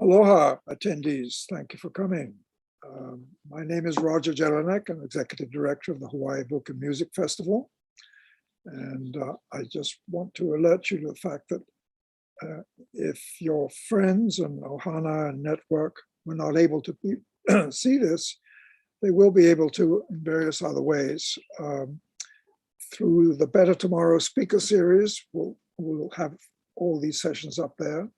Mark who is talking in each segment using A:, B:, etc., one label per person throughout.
A: Aloha, attendees. Thank you for coming. My name is Roger Jelinek. I'm Executive Director of the Hawaii Book and Music Festival. And I just want to alert you to the fact that if your friends and Ohana and Network were not able to see this, they will be able to in various other ways. Through the Better Tomorrow speaker series, we'll have all these sessions up there.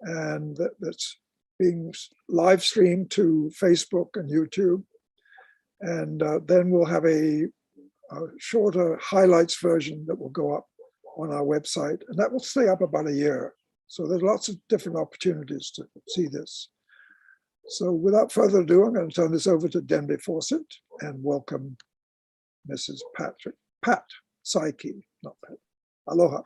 A: And that's being live streamed to Facebook and YouTube. And then we'll have a shorter highlights version that will go up on our website, and that will stay up about a year. So there's lots of different opportunities to see this. So without further ado, I'm going to turn this over to Denby Fawcett and welcome Mrs. Pat Saiki, not Pat. Aloha.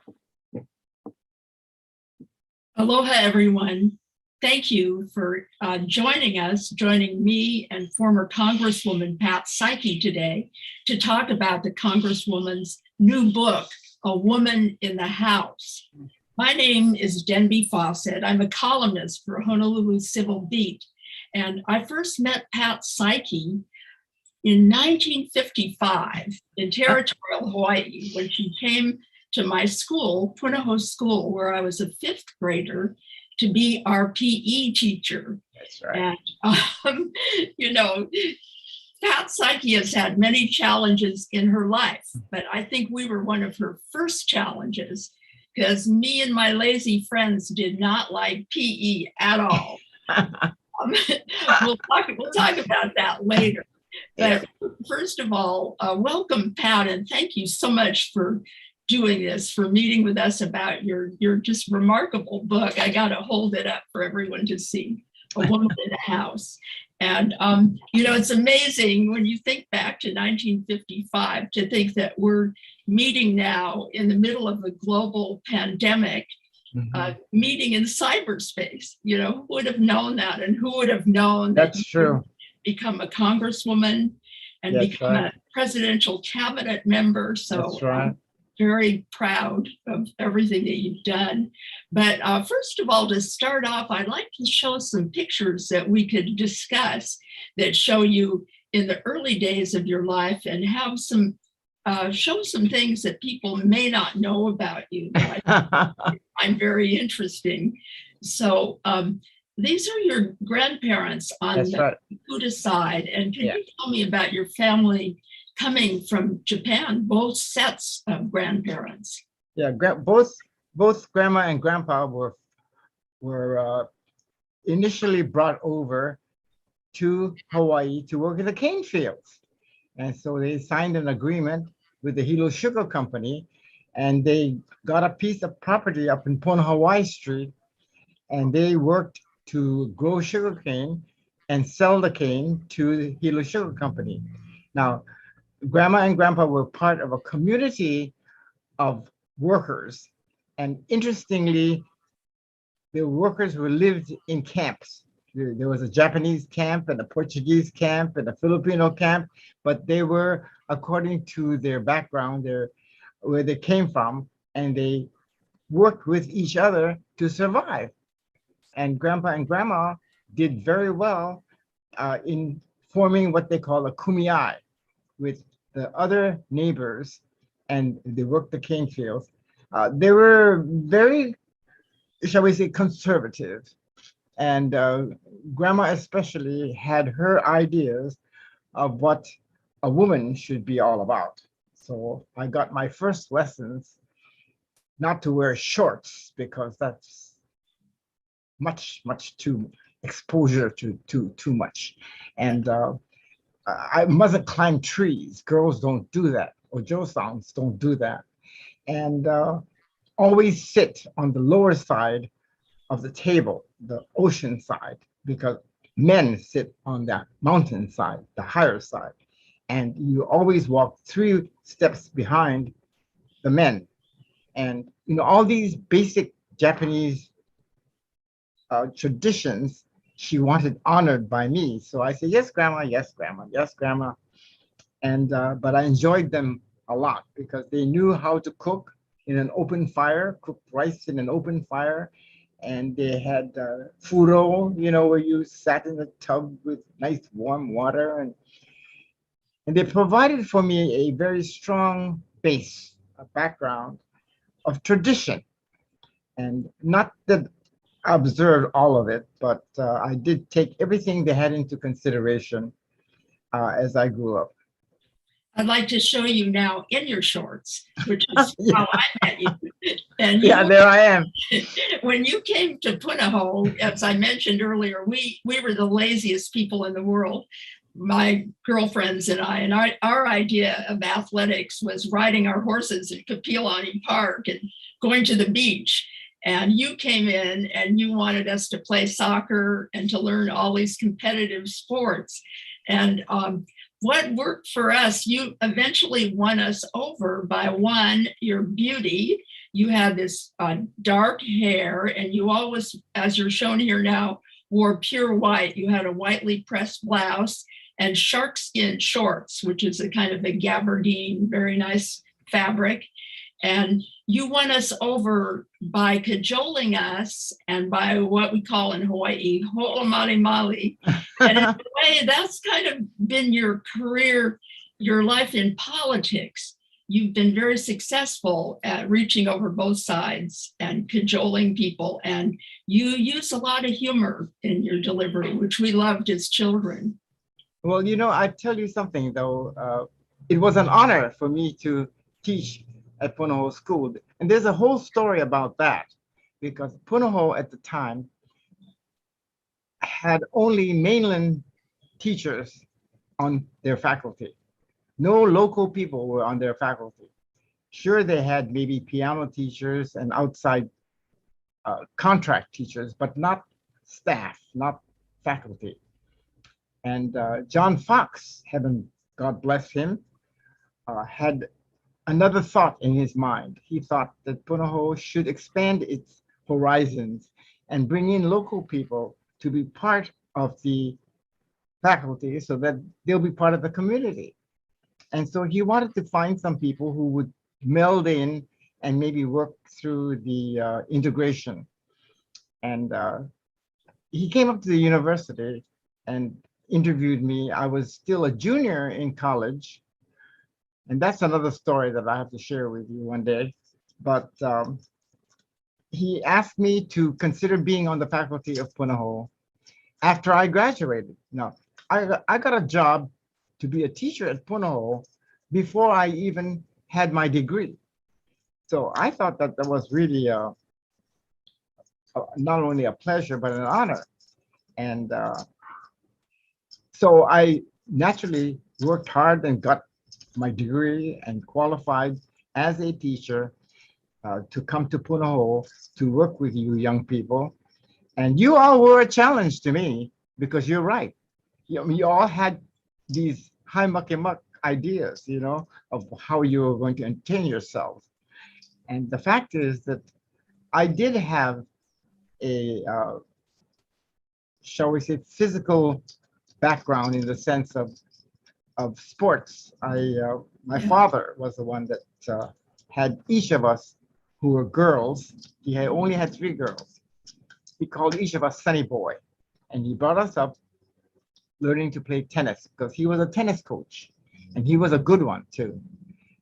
B: Aloha, everyone. Thank you for joining me and former Congresswoman Pat Saiki today to talk about the Congresswoman's new book, A Woman in the House. My name is Denby Fawcett. I'm a columnist for Honolulu Civil Beat. And I first met Pat Saiki in 1955 in territorial Hawaii when she came to my school, Punahou School, where I was a fifth grader, to be our PE teacher.
C: That's right.
B: And, Pat Saiki has had many challenges in her life, but I think we were one of her first challenges because me and my lazy friends did not like PE at all. We'll talk about that later. But first of all, welcome, Pat, and thank you so much for doing this, for meeting with us about your just remarkable book. I got to hold it up for everyone to see, A Woman in the House. And, it's amazing when you think back to 1955 to think that we're meeting now in the middle of a global pandemic, meeting in cyberspace. Who would have known that? And who would have known that
C: That's true.
B: Become a congresswoman and become a presidential cabinet member. So
C: that's right.
B: Very proud of everything that you've done. But first of all, to start off, I'd like to show some pictures that we could discuss that show you in the early days of your life and have some show some things that people may not know about you that I find very interesting. So these are your grandparents on the Kuta side. And can you tell me about your family coming from Japan, both sets of grandparents?
C: Yeah, both grandma and grandpa were initially brought over to Hawaii to work in the cane fields. And so they signed an agreement with the Hilo Sugar Company, and they got a piece of property up in Hawaii Street, and they worked to grow sugarcane and sell the cane to the Hilo Sugar Company. Now, Grandma and Grandpa were part of a community of workers. And interestingly, the workers were lived in camps. There was a Japanese camp and a Portuguese camp and a Filipino camp, but they were, according to their background, where they came from, and they worked with each other to survive. And Grandpa and Grandma did very well in forming what they call a kumiai with the other neighbors, and they worked the cane fields. They were very, shall we say, conservative. And Grandma especially had her ideas of what a woman should be all about. So I got my first lessons not to wear shorts because that's much too exposure to too much. And I mustn't climb trees. Girls don't do that. Ojo-sans don't do that. And always sit on the lower side of the table, the ocean side, because men sit on that mountain side, the higher side. And you always walk 3 steps behind the men. And all these basic Japanese traditions she wanted honored by me. So I said, yes, Grandma, yes, Grandma, yes, Grandma. And but I enjoyed them a lot because they knew how to cook in an open fire, cook rice in an open fire, and they had furo, where you sat in a tub with nice warm water, and they provided for me a very strong base, a background of tradition. And not that I observed all of it, but I did take everything they had into consideration as I grew up.
B: I'd like to show you now in your shorts, which is
C: Yeah.
B: how I met you. And
C: Yeah, there I am.
B: when you came to Punahou, as I mentioned earlier, we were the laziest people in the world. My girlfriends and I, and our idea of athletics was riding our horses in Kapiolani Park and going to the beach. And you came in and you wanted us to play soccer and to learn all these competitive sports. And what worked for us, you eventually won us over by one, your beauty. You had this dark hair, and you always, as you're shown here now, wore pure white. You had a whitely pressed blouse and shark skin shorts, which is a kind of a gabardine, very nice fabric. And you won us over by cajoling us and by what we call in Hawaii, ho'omali mali. And in a way, that's kind of been your career, your life in politics. You've been very successful at reaching over both sides and cajoling people. And you use a lot of humor in your delivery, which we loved as children.
C: Well, I tell you something, though. It was an honor for me to teach at Punahou School. And there's a whole story about that, because Punahou at the time had only mainland teachers on their faculty. No local people were on their faculty. Sure, they had maybe piano teachers and outside contract teachers, but not staff, not faculty. And John Fox, God bless him, had another thought in his mind. He thought that Punahou should expand its horizons and bring in local people to be part of the faculty so that they'll be part of the community. And so he wanted to find some people who would meld in and maybe work through the integration. And he came up to the university and interviewed me. I was still a junior in college. And that's another story that I have to share with you one day. But he asked me to consider being on the faculty of Punahou after I graduated. Now, I got a job to be a teacher at Punahou before I even had my degree. So I thought that was really not only a pleasure, but an honor. And so I naturally worked hard and got my degree and qualified as a teacher to come to Punahou to work with you young people. And you all were a challenge to me, because you're right. You all had these high mucky muck ideas, of how you were going to entertain yourselves. And the fact is that I did have a, shall we say, physical background in the sense of sports. My father was the one that had each of us who were girls. He only had 3 girls. He called each of us Sonny Boy, and he brought us up learning to play tennis because he was a tennis coach, and he was a good one too.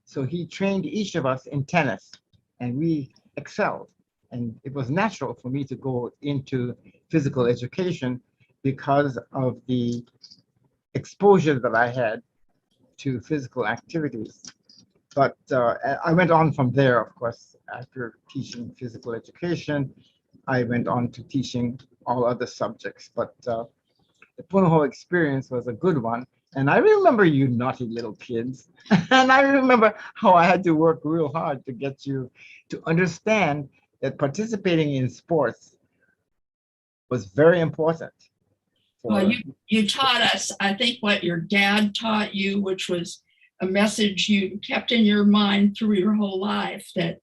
C: So he trained each of us in tennis, and we excelled. And it was natural for me to go into physical education because of the exposure that I had to physical activities. But I went on from there, of course. After teaching physical education, I went on to teaching all other subjects. But the Punahou experience was a good one. And I remember you naughty little kids. And I remember how I had to work real hard to get you to understand that participating in sports was very important.
B: Well, you taught us, I think, what your dad taught you, which was a message you kept in your mind through your whole life, that,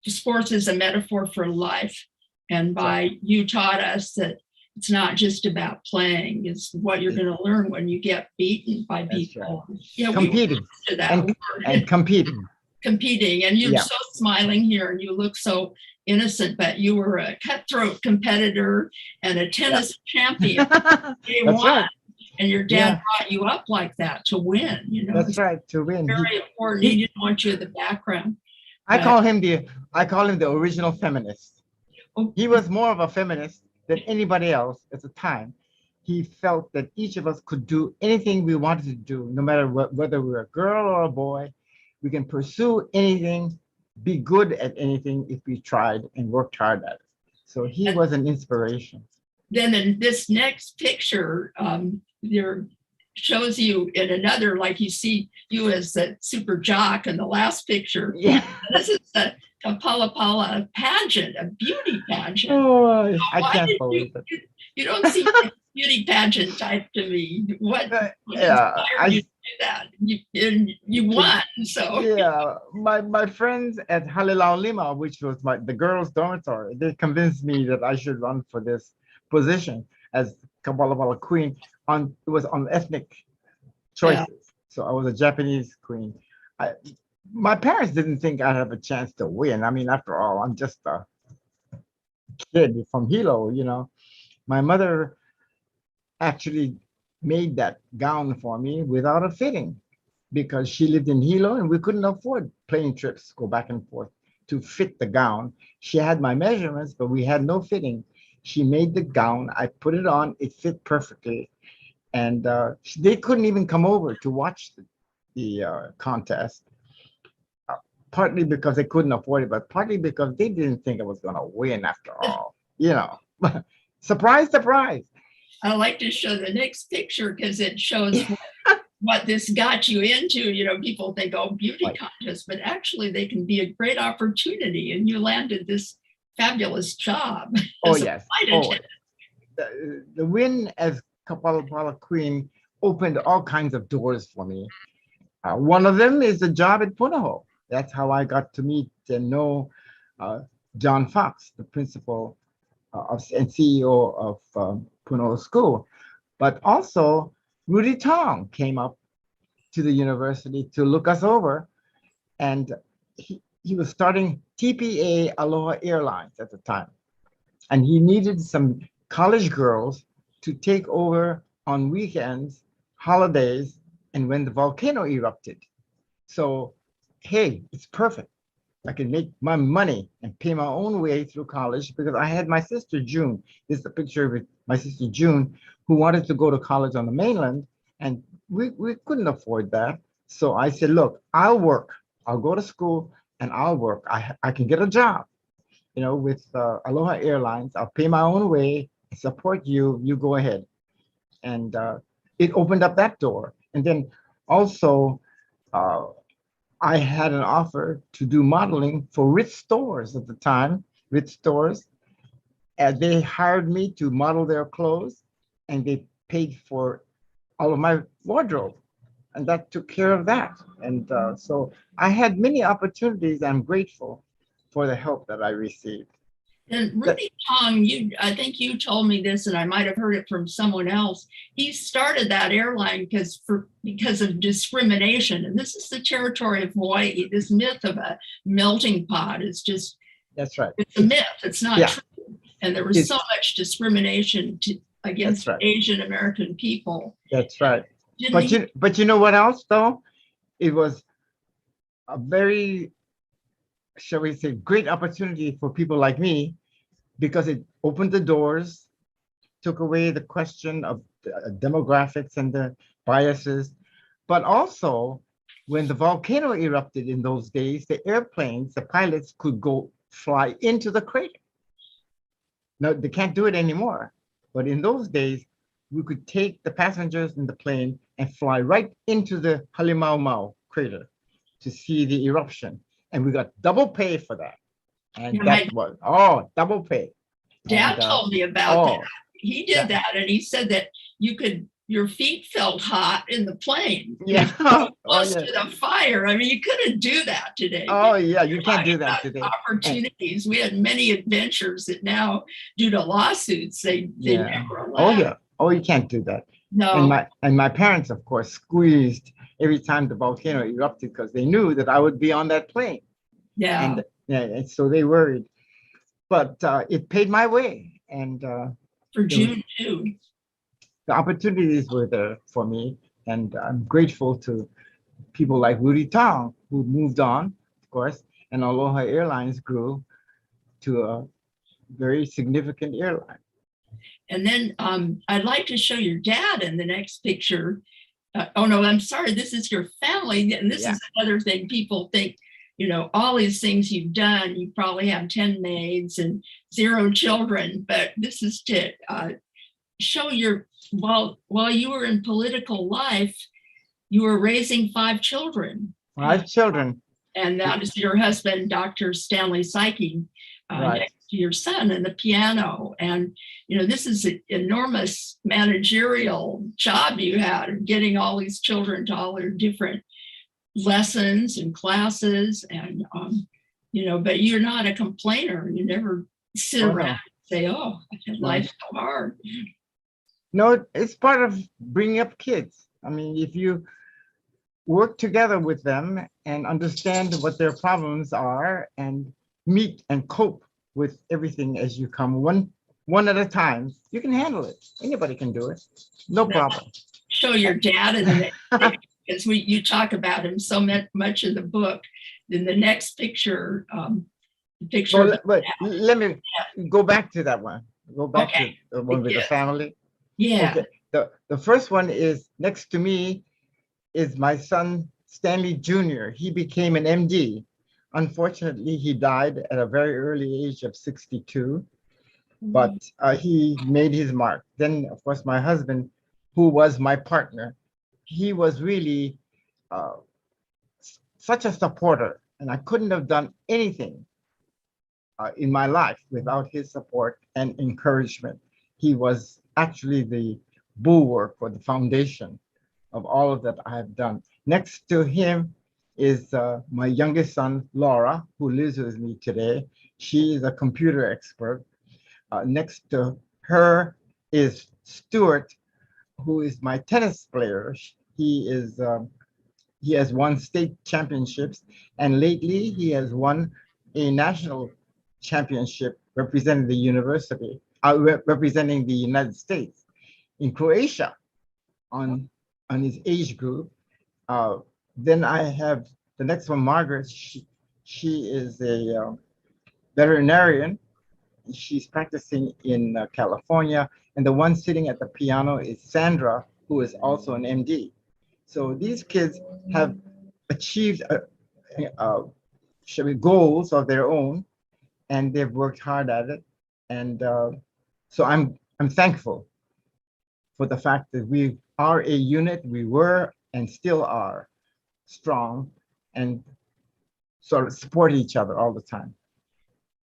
B: sports is a metaphor for life. And you taught us that it's not just about playing, it's what you're going to learn when you get beaten by people.
C: Right.
B: Yeah,
C: competing.
B: And
C: competing.
B: Competing. And you're so smiling here, and you look so innocent, but you were a cutthroat competitor and a tennis champion. Day
C: That's
B: one.
C: right.
B: And your dad brought you up like that to win,
C: That's
B: It's
C: right, to win.
B: very important. He didn't want you in the background.
C: I call him the original feminist.
B: Oh.
C: He was more of a feminist than anybody else at the time. He felt that each of us could do anything we wanted to do, no matter whether we were a girl or a boy. We can pursue anything, be good at anything if we tried and worked hard at it. So he was an inspiration.
B: Then in this next picture, there shows you in another, like you see you as the super jock in the last picture.
C: Yeah.
B: This is the Kapalapala pageant, a beauty pageant.
C: Oh, I can't believe it.
B: You don't seem like a beauty pageant type to me. What inspired you to do that? You won, so.
C: Yeah, my friends at Halilau Lima, which was the girls' dormitory, they convinced me that I should run for this position as Kapalapala queen. It was on ethnic choices. Yeah. So I was a Japanese queen. My parents didn't think I'd have a chance to win. I mean, after all, I'm just a kid from Hilo, My mother actually made that gown for me without a fitting because she lived in Hilo and we couldn't afford plane trips, go back and forth to fit the gown. She had my measurements, but we had no fitting. She made the gown. I put it on. It fit perfectly. And they couldn't even come over to watch the contest, partly because they couldn't afford it, but partly because they didn't think I was going to win after all. Surprise, surprise.
B: I like to show the next picture because it shows what this got you into. People think, oh, beauty contests, but actually they can be a great opportunity. And you landed this fabulous job.
C: Oh, yes. The win as Kapalapala Queen opened all kinds of doors for me. One of them is the job at Punahou. That's how I got to meet and know John Fox, the principal and CEO of Punahou School. But also, Rudy Tong came up to the university to look us over. And he was starting TPA Aloha Airlines at the time. And he needed some college girls to take over on weekends, holidays, and when the volcano erupted. So, hey, it's perfect. I can make my money and pay my own way through college because I had my sister June. This is a picture of my sister June, who wanted to go to college on the mainland, and we couldn't afford that. So I said, look, I'll work. I'll go to school and I'll work. I can get a job, with Aloha Airlines. I'll pay my own way, support you, you go ahead. And it opened up that door. And then also, I had an offer to do modeling for Ritz stores at the time, Ritz stores. And they hired me to model their clothes and they paid for all of my wardrobe. And that took care of that. And so I had many opportunities. I'm grateful for the help that I received.
B: And Rudy Tong, I think you told me this, and I might have heard it from someone else. He started that airline because of discrimination. And this is the territory of Hawaii. This myth of a melting pot is just,
C: that's right.
B: It's a myth. It's not true. And there was so much discrimination against Asian American people.
C: That's right. But you know what else, though? It was a very, shall we say, great opportunity for people like me because it opened the doors, took away the question of the demographics and the biases. But also, when the volcano erupted in those days, the airplanes, the pilots could go fly into the crater. Now, they can't do it anymore. But in those days, we could take the passengers in the plane and fly right into the Halimau crater to see the eruption. And we got double pay for that. And that was, double pay.
B: Dad told me about that. He did that and he said that your feet felt hot in the plane.
C: Yeah.
B: Close to the fire. I mean, you couldn't do that today.
C: Oh, yeah, you can't do that today.
B: Opportunities. We had many adventures that now, due to lawsuits, they never allow.
C: Oh, you can't do that.
B: No.
C: And my parents, of course, squeezed every time the volcano erupted because they knew that I would be on that plane.
B: Yeah.
C: And so they worried. but it paid my way, and
B: For
C: was-
B: June too.
C: the opportunities were there for me, and I'm grateful to people like Rudy Tong, who moved on, of course, and Aloha Airlines grew to a very significant airline.
B: And then I'd like to show your dad in the next picture. Oh no, I'm sorry, this is your family. And this
C: Yeah.
B: is another thing people think, you know, all these things you've done, you probably have 10 maids and 0 children, but this is to show your, while you were in political life, you were raising 5 children.
C: 5 children.
B: And that is your husband, Dr. Stanley Saiki,
C: Right.
B: next to your son and the piano. And, you know, this is an enormous managerial job you had of getting all these children to all their different lessons and classes. And, you know, but you're not a complainer. You never sit
C: Oh,
B: around
C: no.
B: and say, oh, life's so hard.
C: No, it's part of bringing up kids. I mean, if you work together with them and understand what their problems are and meet and cope with everything as you come one at a time, you can handle it. Anybody can do it. No problem.
B: Show your dad in the next picture, because you talk about him so much in the book. In the next picture, the picture.
C: Well, but let me go back to that one. Go back
B: Okay.
C: to the one with the
B: Yeah.
C: family.
B: Yeah.
C: Okay. The first one is next to me is my son, Stanley Jr. He became an MD. Unfortunately, he died at a very early age of 62, but he made his mark. Then, of course, my husband, who was my partner, he was really such a supporter, and I couldn't have done anything in my life without his support and encouragement. He was actually the bulwark or the foundation of all of that I have done. Next to him is my youngest son, Laura, who lives with me today. She is a computer expert. Next to her is Stuart, who is my tennis player. He has won state championships, and lately he has won a national championship representing the university, representing the United States in Croatia on his age group. Then I have the next one, Margaret. She is a veterinarian. She's practicing in California. And the one sitting at the piano is Sandra, who is also an MD. So these kids have achieved goals of their own, and they've worked hard at it. And so I'm thankful for the fact that we are a unit. We were and still are strong and sort of support each other all the time.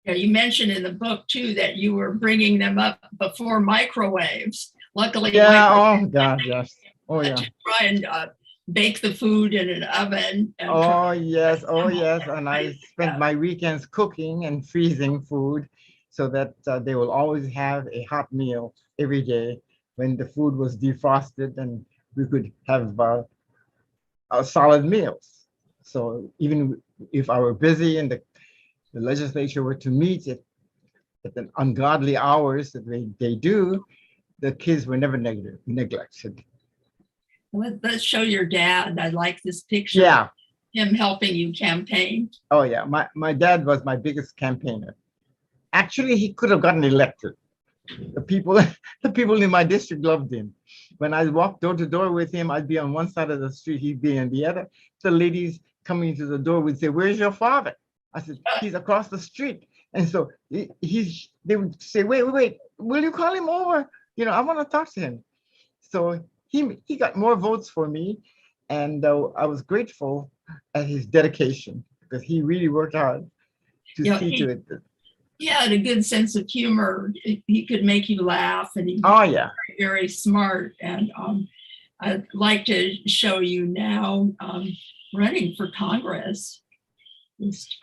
B: Yeah, you mentioned in the book too that you were bringing them up before microwaves. Luckily,
C: Yeah. Oh God. Yes. Oh yeah.
B: to try and bake the food in an oven. And
C: Oh yes. Oh yes. And I spent my weekends cooking and freezing food so that they will always have a hot meal every day when the food was defrosted, and we could have solid meals. So even if I were busy and the legislature were to meet at the ungodly hours that they do, the kids were never neglected.
B: let's show your dad. I like this picture.
C: Yeah.
B: Him helping you campaign.
C: Oh yeah. My dad was my biggest campaigner. Actually, he could have gotten elected. The people in my district loved him. When I walked door to door with him, I'd be on one side of the street, he'd be on the other. The ladies coming to the door would say, "Where's your father?" I said, "He's across the street." And so they would say, wait, will you call him over? You know, I want to talk to him. So he got more votes for me, and I was grateful at his dedication because he really worked hard to see to it that.
B: He had a good sense of humor. He could make you laugh, and he
C: Oh yeah.
B: very, very smart. And I'd like to show you now running for Congress. Just,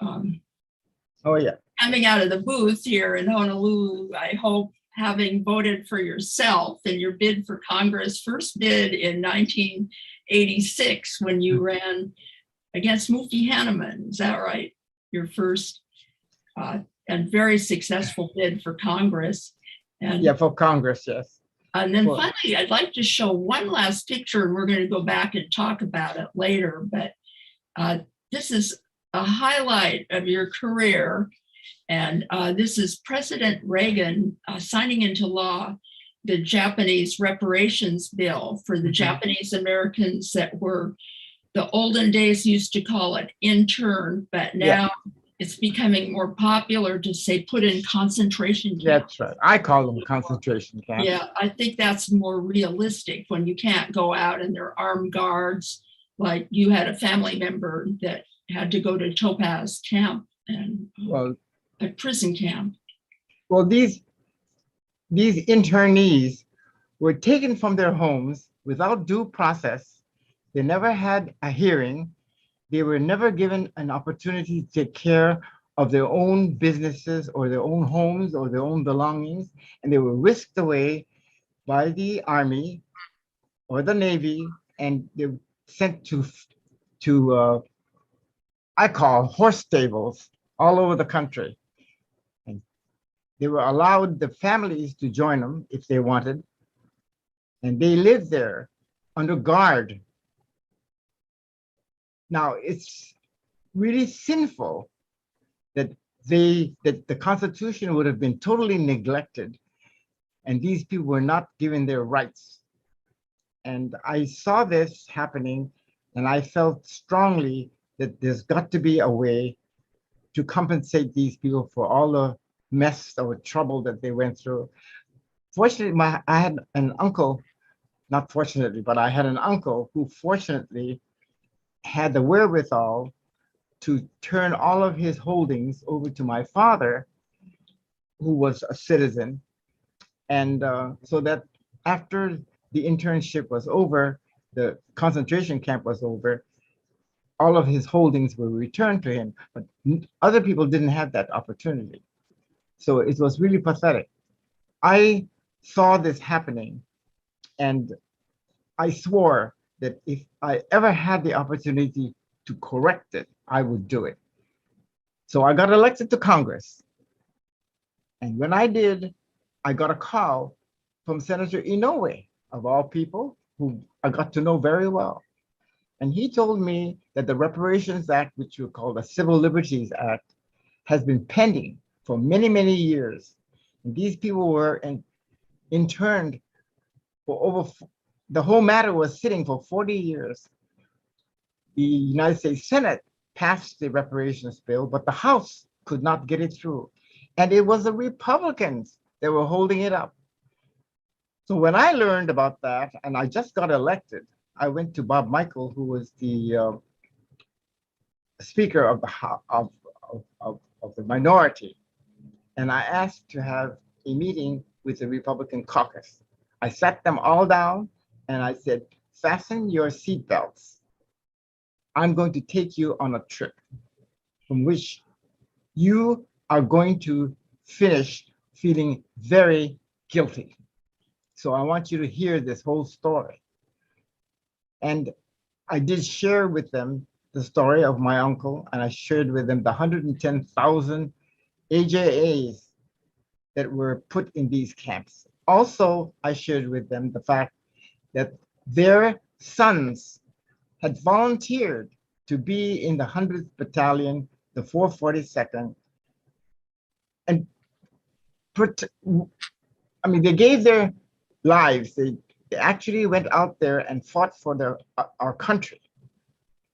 C: Oh yeah.
B: coming out of the booth here in Honolulu, I hope, having voted for yourself in your bid for Congress, first bid in 1986 when you ran against Mookie Hanneman. Is that right? Your first and very successful bid for Congress. And
C: Yeah, for Congress, yes.
B: and then
C: Well-
B: finally, I'd like to show one last picture, and we're going to go back and talk about it later. But this is a highlight of your career. And this is President Reagan signing into law the Japanese reparations bill for the Japanese Americans that were, the olden days used to call it interned, but now it's becoming more popular to say put in concentration camps.
C: That's right. I call them concentration camps.
B: Yeah, I think that's more realistic when you can't go out and there are armed guards. Like you had a family member that had to go to Topaz Camp and
C: Well,
B: a prison camp.
C: well, these internees were taken from their homes without due process. They never had a hearing. They were never given an opportunity to take care of their own businesses or their own homes or their own belongings, and they were whisked away by the Army or the Navy, and they were sent to I call horse stables all over the country. And they were allowed the families to join them if they wanted, and they lived there under guard. Now, it's really sinful that the Constitution would have been totally neglected and these people were not given their rights. And I saw this happening and I felt strongly that there's got to be a way to compensate these people for all the mess or trouble that they went through. Fortunately, I had an uncle, not fortunately, but I had an uncle who fortunately had the wherewithal to turn all of his holdings over to my father, who was a citizen. And so that after the internship was over, the concentration camp was over, all of his holdings were returned to him, but other people didn't have that opportunity. So it was really pathetic. I saw this happening and I swore that if I ever had the opportunity to correct it, I would do it. So I got elected to Congress. And when I did, I got a call from Senator Inoue, of all people, who I got to know very well. And he told me that the Reparations Act, which we call the Civil Liberties Act, has been pending for many, many years. And these people were interned for over, the whole matter was sitting for 40 years. The United States Senate passed the reparations bill, but the House could not get it through. And it was the Republicans that were holding it up. So when I learned about that, and I just got elected, I went to Bob Michael, who was the Speaker of the minority, and I asked to have a meeting with the Republican caucus. I sat them all down and I said, fasten your seatbelts. I'm going to take you on a trip from which you are going to finish feeling very guilty. So I want you to hear this whole story. And I did share with them the story of my uncle, and I shared with them the 110,000 AJAs that were put in these camps. Also, I shared with them the fact that their sons had volunteered to be in the 100th Battalion, the 442nd, and they gave their lives. They actually went out there and fought for our country.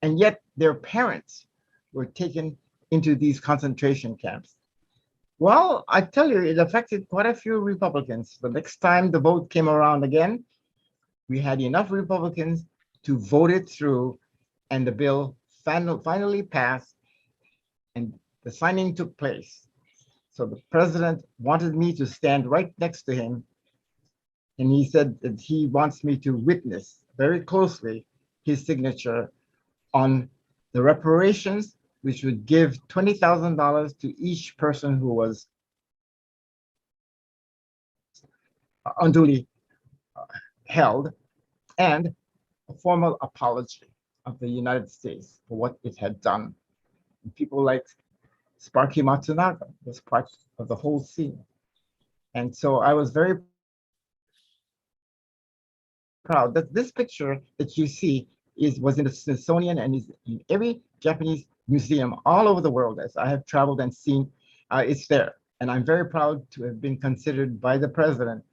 C: And yet their parents were taken into these concentration camps. Well, I tell you, it affected quite a few Republicans. The next time the vote came around again, we had enough Republicans to vote it through, and the bill finally passed, and the signing took place. So the president wanted me to stand right next to him, and he said that he wants me to witness very closely his signature on the reparations, which would give $20,000 to each person who was unduly held, and a formal apology of the United States for what it had done. And people like Sparky Matsunaga was part of the whole scene. And so I was very proud that this picture that you see was in the Smithsonian and is in every Japanese museum all over the world. As I have traveled and seen, it's there. And I'm very proud to have been considered by the president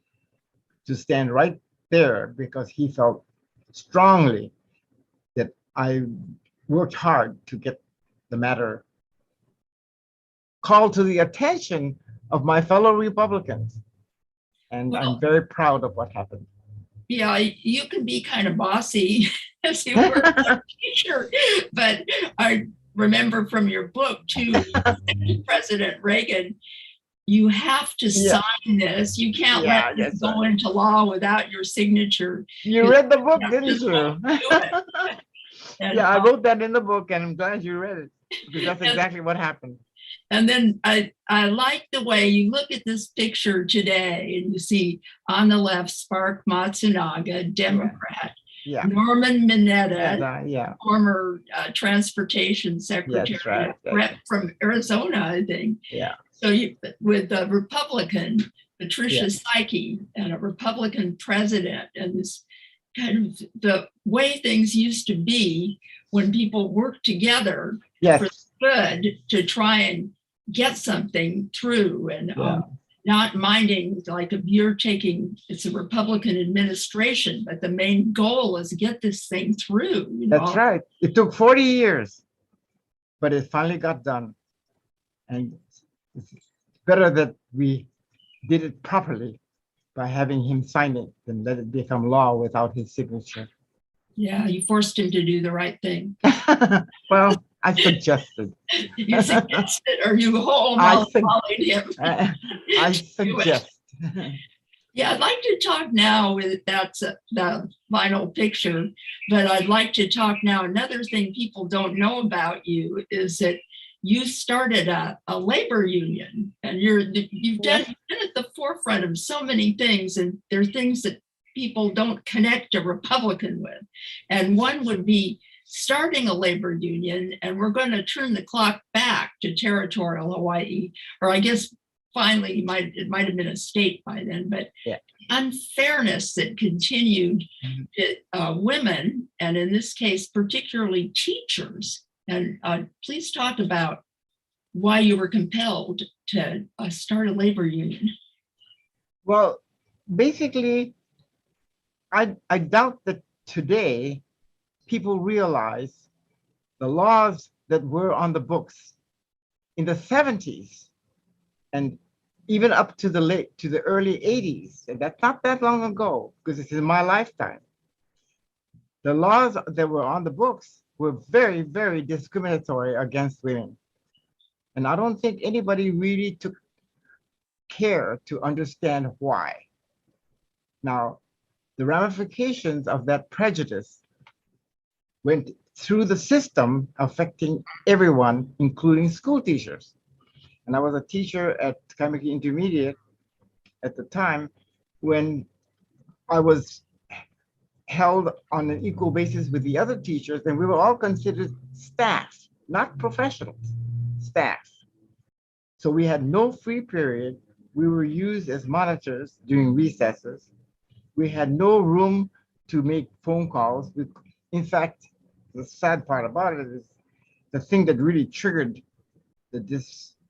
C: to stand right there because he felt strongly that I worked hard to get the matter called to the attention of my fellow Republicans. And I'm very proud of what happened.
B: Yeah, you can be kind of bossy as you were a teacher, but I remember from your book too, President Reagan, you have to sign this. You can't let this go into law without your signature.
C: You read the book, didn't you?
B: And,
C: I wrote that in the book, and I'm glad you read it because that's exactly what happened.
B: And then I like the way you look at this picture today and you see on the left, Spark Matsunaga, Democrat, Norman Mineta, former transportation secretary, rep from Arizona, I think. So with a Republican, Patricia Saiki, and a Republican president, and this kind of the way things used to be when people worked together for good to try and get something through, and not minding, like, if you're taking, it's a Republican administration, but the main goal is to get this thing through.
C: That's right. It took 40 years, but it finally got done. And it's better that we did it properly by having him sign it than let it become law without his signature.
B: Yeah, you forced him to do the right thing.
C: Well, I suggested.
B: You suggested, or you followed him.
C: I suggest.
B: Yeah, I'd like to talk now that's the final picture, but I'd like to talk now. Another thing people don't know about you is that you started a labor union, and you've been at the forefront of so many things, and there are things that people don't connect a Republican with. And one would be starting a labor union, and we're going to turn the clock back to territorial Hawaii, or I guess finally it might have been a state by then, but unfairness that continued to women, and in this case, particularly teachers. And please talk about why you were compelled to start a labor union.
C: Well, basically, I doubt that today people realize the laws that were on the books in the 70s and even up to the early 80s. And that's not that long ago, because it's in my lifetime. The laws that were on the books were very, very discriminatory against women. And I don't think anybody really took care to understand why. Now, the ramifications of that prejudice went through the system, affecting everyone, including school teachers. And I was a teacher at Kaimaki Intermediate at the time when I was held on an equal basis with the other teachers, and we were all considered staff, not professionals, staff. So we had no free period. We were used as monitors during recesses. We had no room to make phone calls. In fact, the sad part about it is the thing that really triggered the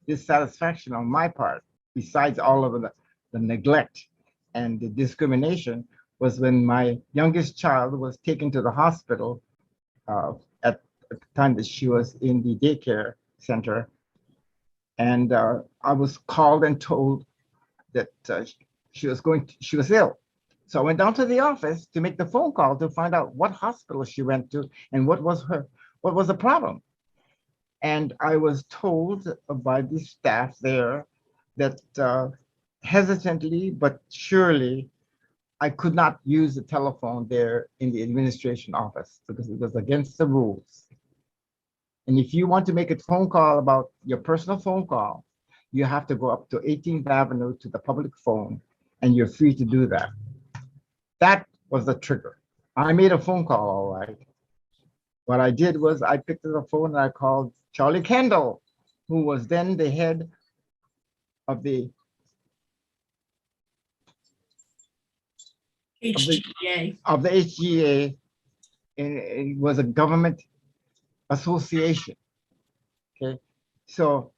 C: dissatisfaction on my part, besides all of the neglect and the discrimination, was when my youngest child was taken to the hospital at the time that she was in the daycare center. And I was called and told that she was ill. So I went down to the office to make the phone call to find out what hospital she went to and what was the problem. And I was told by the staff there that hesitantly but surely I could not use the telephone there in the administration office because it was against the rules. And if you want to make a phone call about your personal phone call, you have to go up to 18th Avenue to the public phone, and you're free to do that. That was the trigger. I made a phone call, all right. What I did was I picked up the phone and I called Charlie Kendall, who was then the head of the
B: HGA.
C: of the HGA, and it was a government association. Okay, so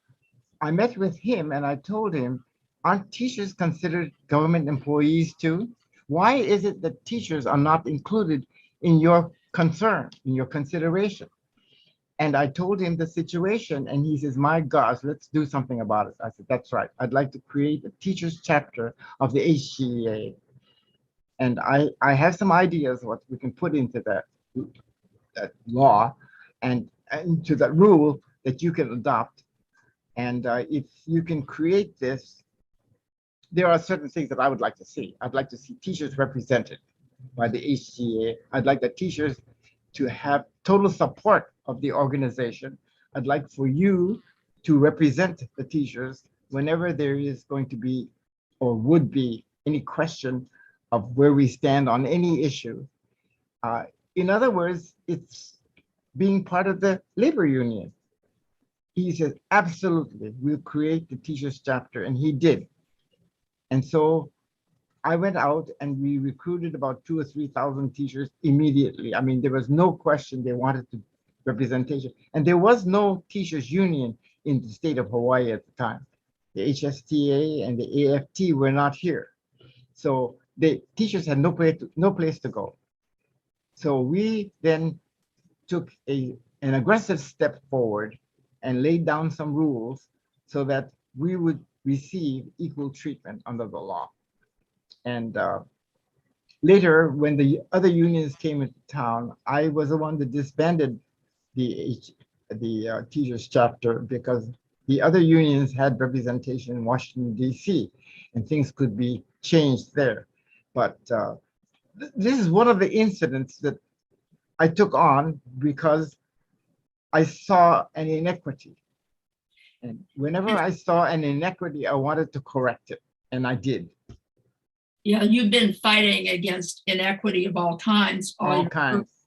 C: I met with him and I told him, aren't teachers considered government employees too? Why is it that teachers are not included in your concern, in your consideration? And I told him the situation, and he says, my gosh, let's do something about it. I said, that's right. I'd like to create a teachers chapter of the HGA. And I have some ideas what we can put into that law and into that rule that you can adopt. And if you can create this, there are certain things that I would like to see. I'd like to see teachers represented by the HGA. I'd like the teachers to have total support of the organization. I'd like for you to represent the teachers whenever there is going to be or would be any question of where we stand on any issue. In other words, it's being part of the labor union. He says, absolutely, we'll create the teachers chapter, and he did. And so I went out and we recruited about 2,000 or 3,000 teachers immediately. I mean, there was no question they wanted to representation. And there was no teachers union in the state of Hawaii at the time. The HSTA and the AFT were not here. So the teachers had no place to go. So we then took an aggressive step forward and laid down some rules so that we would receive equal treatment under the law. And later, when the other unions came into town, I was the one that disbanded the teachers chapter because the other unions had representation in Washington, D.C., and things could be changed there. But this is one of the incidents that I took on because I saw an inequity. And whenever I saw an inequity, I wanted to correct it, and I did.
B: Yeah, you've been fighting against inequity of all kinds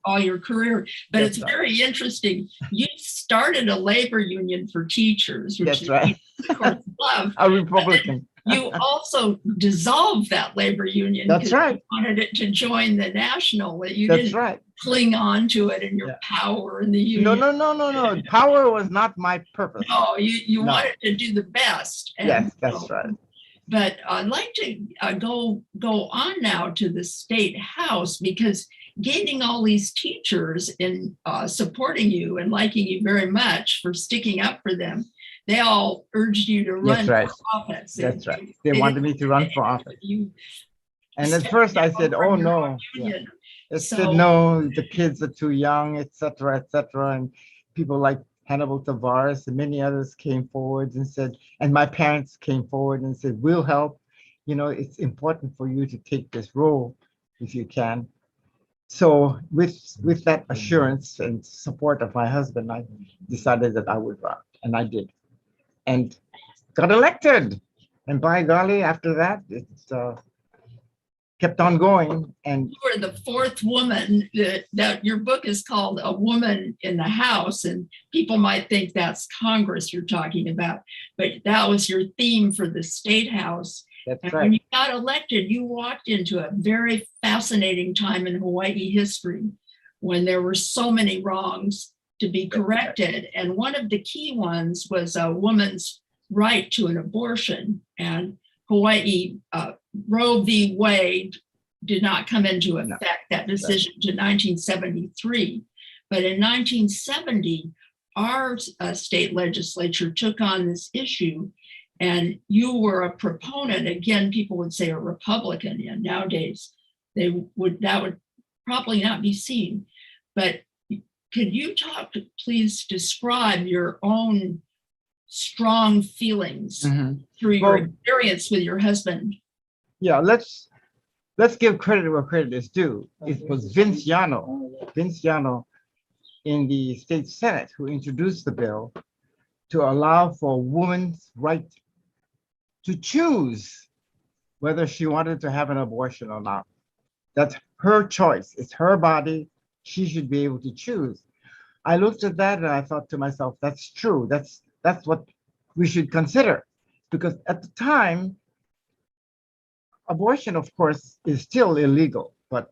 B: all your career, but
C: That's
B: it's
C: right.
B: very interesting. You started a labor union for teachers, which
C: That's right.
B: of course love.
C: A Republican.
B: You also dissolved that labor union.
C: That's right.
B: You wanted it to join the national. You
C: That's
B: didn't
C: right.
B: cling on to it in your
C: Yeah.
B: power in the union.
C: No. Power was not my purpose.
B: No, you
C: No.
B: wanted to do the best. And
C: Yes, that's right.
B: But I'd like to go on now to the state house, because gaining all these teachers and supporting you and liking you very much for sticking up for them, they all urged you to run
C: That's right.
B: for office.
C: That's right. They wanted me to run for office. And at first I said, oh no. Yeah. I said, no, the kids are too young, etc., etc. And people like Hannibal Tavares and many others came forward and said, and my parents came forward and said, we'll help. You know, it's important for you to take this role if you can. So with that assurance and support of my husband, I decided that I would run, and I did, and got elected. And by golly, after that, it kept on going. And
B: you were the fourth woman that your book is called A Woman in the House, and people might think that's Congress you're talking about, but that was your theme for the State House.
C: that's
B: And
C: right.
B: when you got elected, you walked into a very fascinating time in Hawaii history when there were so many wrongs to be corrected. And one of the key ones was a woman's right to an abortion. And Hawaii, Roe v. Wade did not come into effect, that decision, to 1973. But in 1970, our state legislature took on this issue, and you were a proponent. Again, people would say a Republican, and nowadays that would probably not be seen. But could you please describe your own strong feelings through your experience with your husband?
C: Yeah, let's give credit where credit is due. It was Vince Yano in the state Senate who introduced the bill to allow for a woman's right to choose whether she wanted to have an abortion or not. That's her choice. It's her body. She should be able to choose. I looked at that and I thought to myself, that's true. That's what we should consider. Because at the time, abortion, of course, is still illegal. But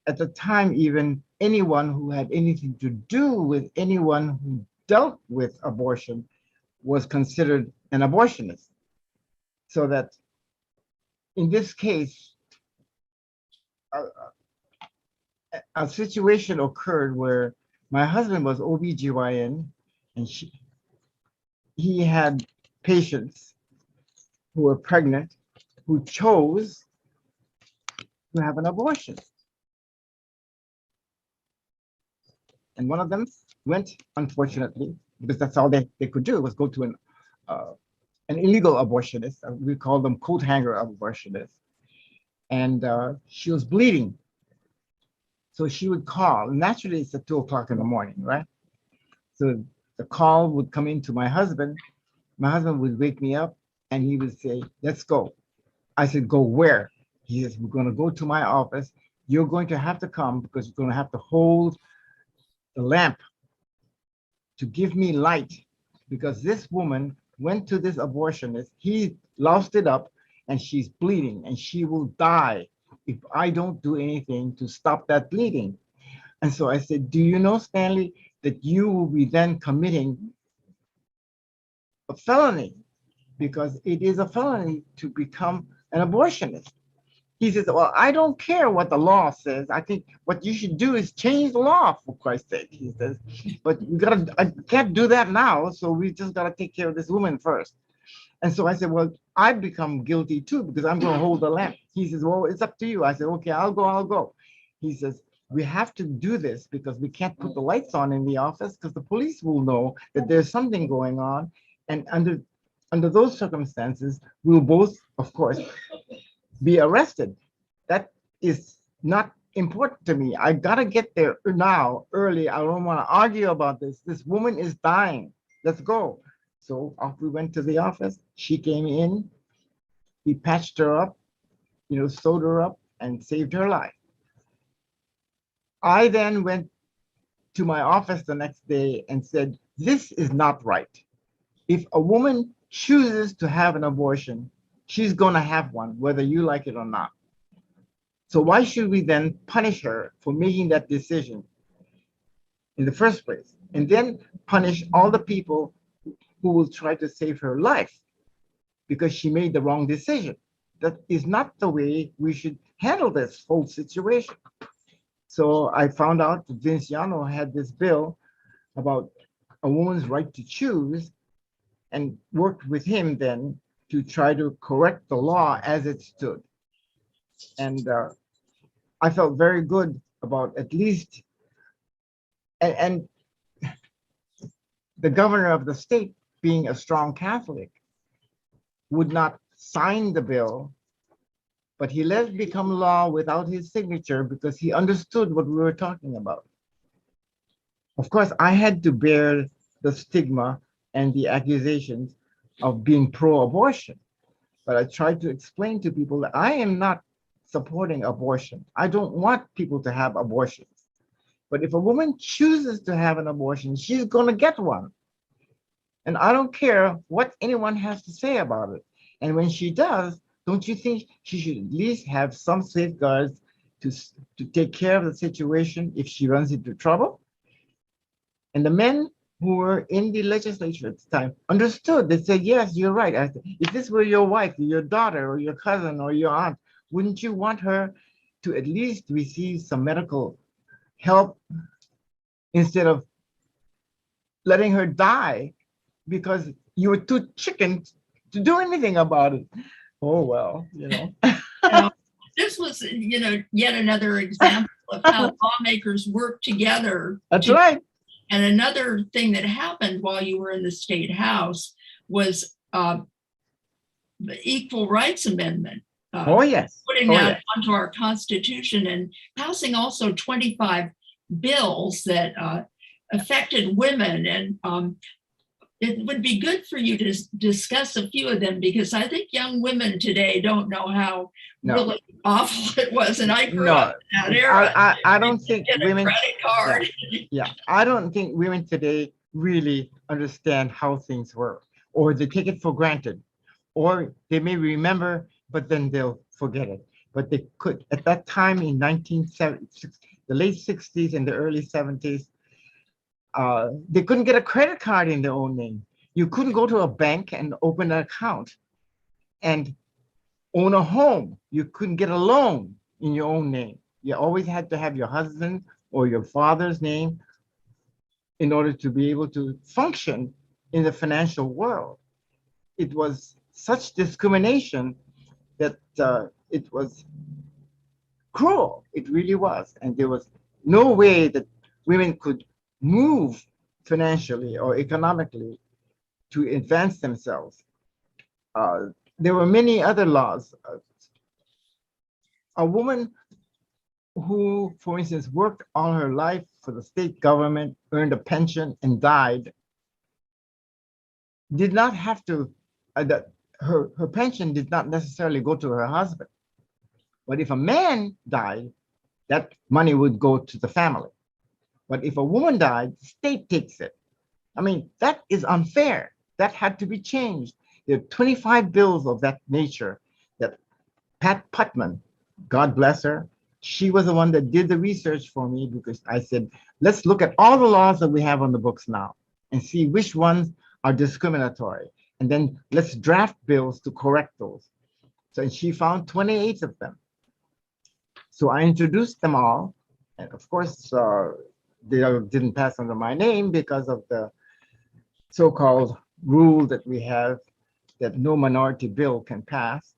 C: at the time, even anyone who had anything to do with anyone who dealt with abortion was considered an abortionist. So that in this case, a situation occurred where my husband was OBGYN and he had patients who were pregnant who chose to have an abortion. And one of them went, unfortunately, because that's all they could do was go to an illegal abortionist. We call them coat hanger abortionists. And she was bleeding. So she would call. Naturally, it's at 2 o'clock in the morning, right? So the call would come in to my husband. My husband would wake me up and he would say, let's go. I said, go where? He says, we're going to go to my office. You're going to have to come because you're going to have to hold the lamp to give me light, because this woman went to this abortionist. He lost it up and she's bleeding and she will die if I don't do anything to stop that bleeding. And so I said, do you know, Stanley, that you will be then committing a felony, because it is a felony to become an abortionist. He says, well, I don't care what the law says. I think what you should do is change the law, for Christ's sake, he says. But I can't do that now, so we just got to take care of this woman first. And so I said, well, I become guilty too, because I'm going to hold the lamp. He says, well, it's up to you. I said, okay, I'll go. He says, we have to do this because we can't put the lights on in the office because the police will know that there's something going on. And under those circumstances, we'll both, of course, be arrested. That is not important to me. I got to get there now, early. I don't want to argue about this. This woman is dying. Let's go. So off we went to the office. She came in. He patched her up, sewed her up and saved her life. I then went to my office the next day and said, this is not right. If a woman chooses to have an abortion, she's going to have one, whether you like it or not. So why should we then punish her for making that decision in the first place? And then punish all the people who will try to save her life because she made the wrong decision. That is not the way we should handle this whole situation. So I found out that Vinciano had this bill about a woman's right to choose and worked with him then to try to correct the law as it stood. And I felt very good about at least, and the governor of the state, being a strong Catholic, would not sign the bill, but he let it become law without his signature because he understood what we were talking about. Of course, I had to bear the stigma and the accusations of being pro-abortion, but I tried to explain to people that I am not supporting abortion. I don't want people to have abortions. But if a woman chooses to have an abortion, she's going to get one. And I don't care what anyone has to say about it. And when she does, don't you think she should at least have some safeguards to take care of the situation if she runs into trouble? And the men who were in the legislature at the time understood. They said, yes, you're right. I said, if this were your wife, or your daughter, or your cousin, or your aunt, wouldn't you want her to at least receive some medical help instead of letting her die because you were too chicken to do anything about it? Oh, well,
B: This was, yet another example of how lawmakers work together.
C: That's right.
B: And another thing that happened while you were in the State House was the Equal Rights Amendment.
C: Oh, yes.
B: Putting that onto our Constitution and passing also 25 bills that affected women. And it would be good for you to discuss a few of them because I think young women today don't know how really awful it was. And I grew up in that era.
C: I don't think women.
B: Credit card.
C: I don't think women today really understand how things work. or they take it for granted, or they may remember, but then they'll forget it. But they could, at that time in 1970, the late 60s and the early 70s, they couldn't get a credit card in their own name. You couldn't go to a bank and open an account and own a home. You couldn't get a loan in your own name. You always had to have your husband or your father's name in order to be able to function in the financial world. It was such discrimination that it was cruel. It really was. And there was no way that women could move financially or economically to advance themselves. There were many other laws. A woman who, for instance, worked all her life for the state government, earned a pension, and died, did not have to, her pension did not necessarily go to her husband. But if a man died, that money would go to the family. But if a woman died, the state takes it. I mean, that is unfair. That had to be changed. There are 25 bills of that nature that Pat Putman, God bless her, she was the one that did the research for me, because I said, let's look at all the laws that we have on the books now and see which ones are discriminatory. And then let's draft bills to correct those. So she found 28 of them. So I introduced them all. And of course, they didn't pass under my name because of the so-called rule that we have that no minority bill can pass.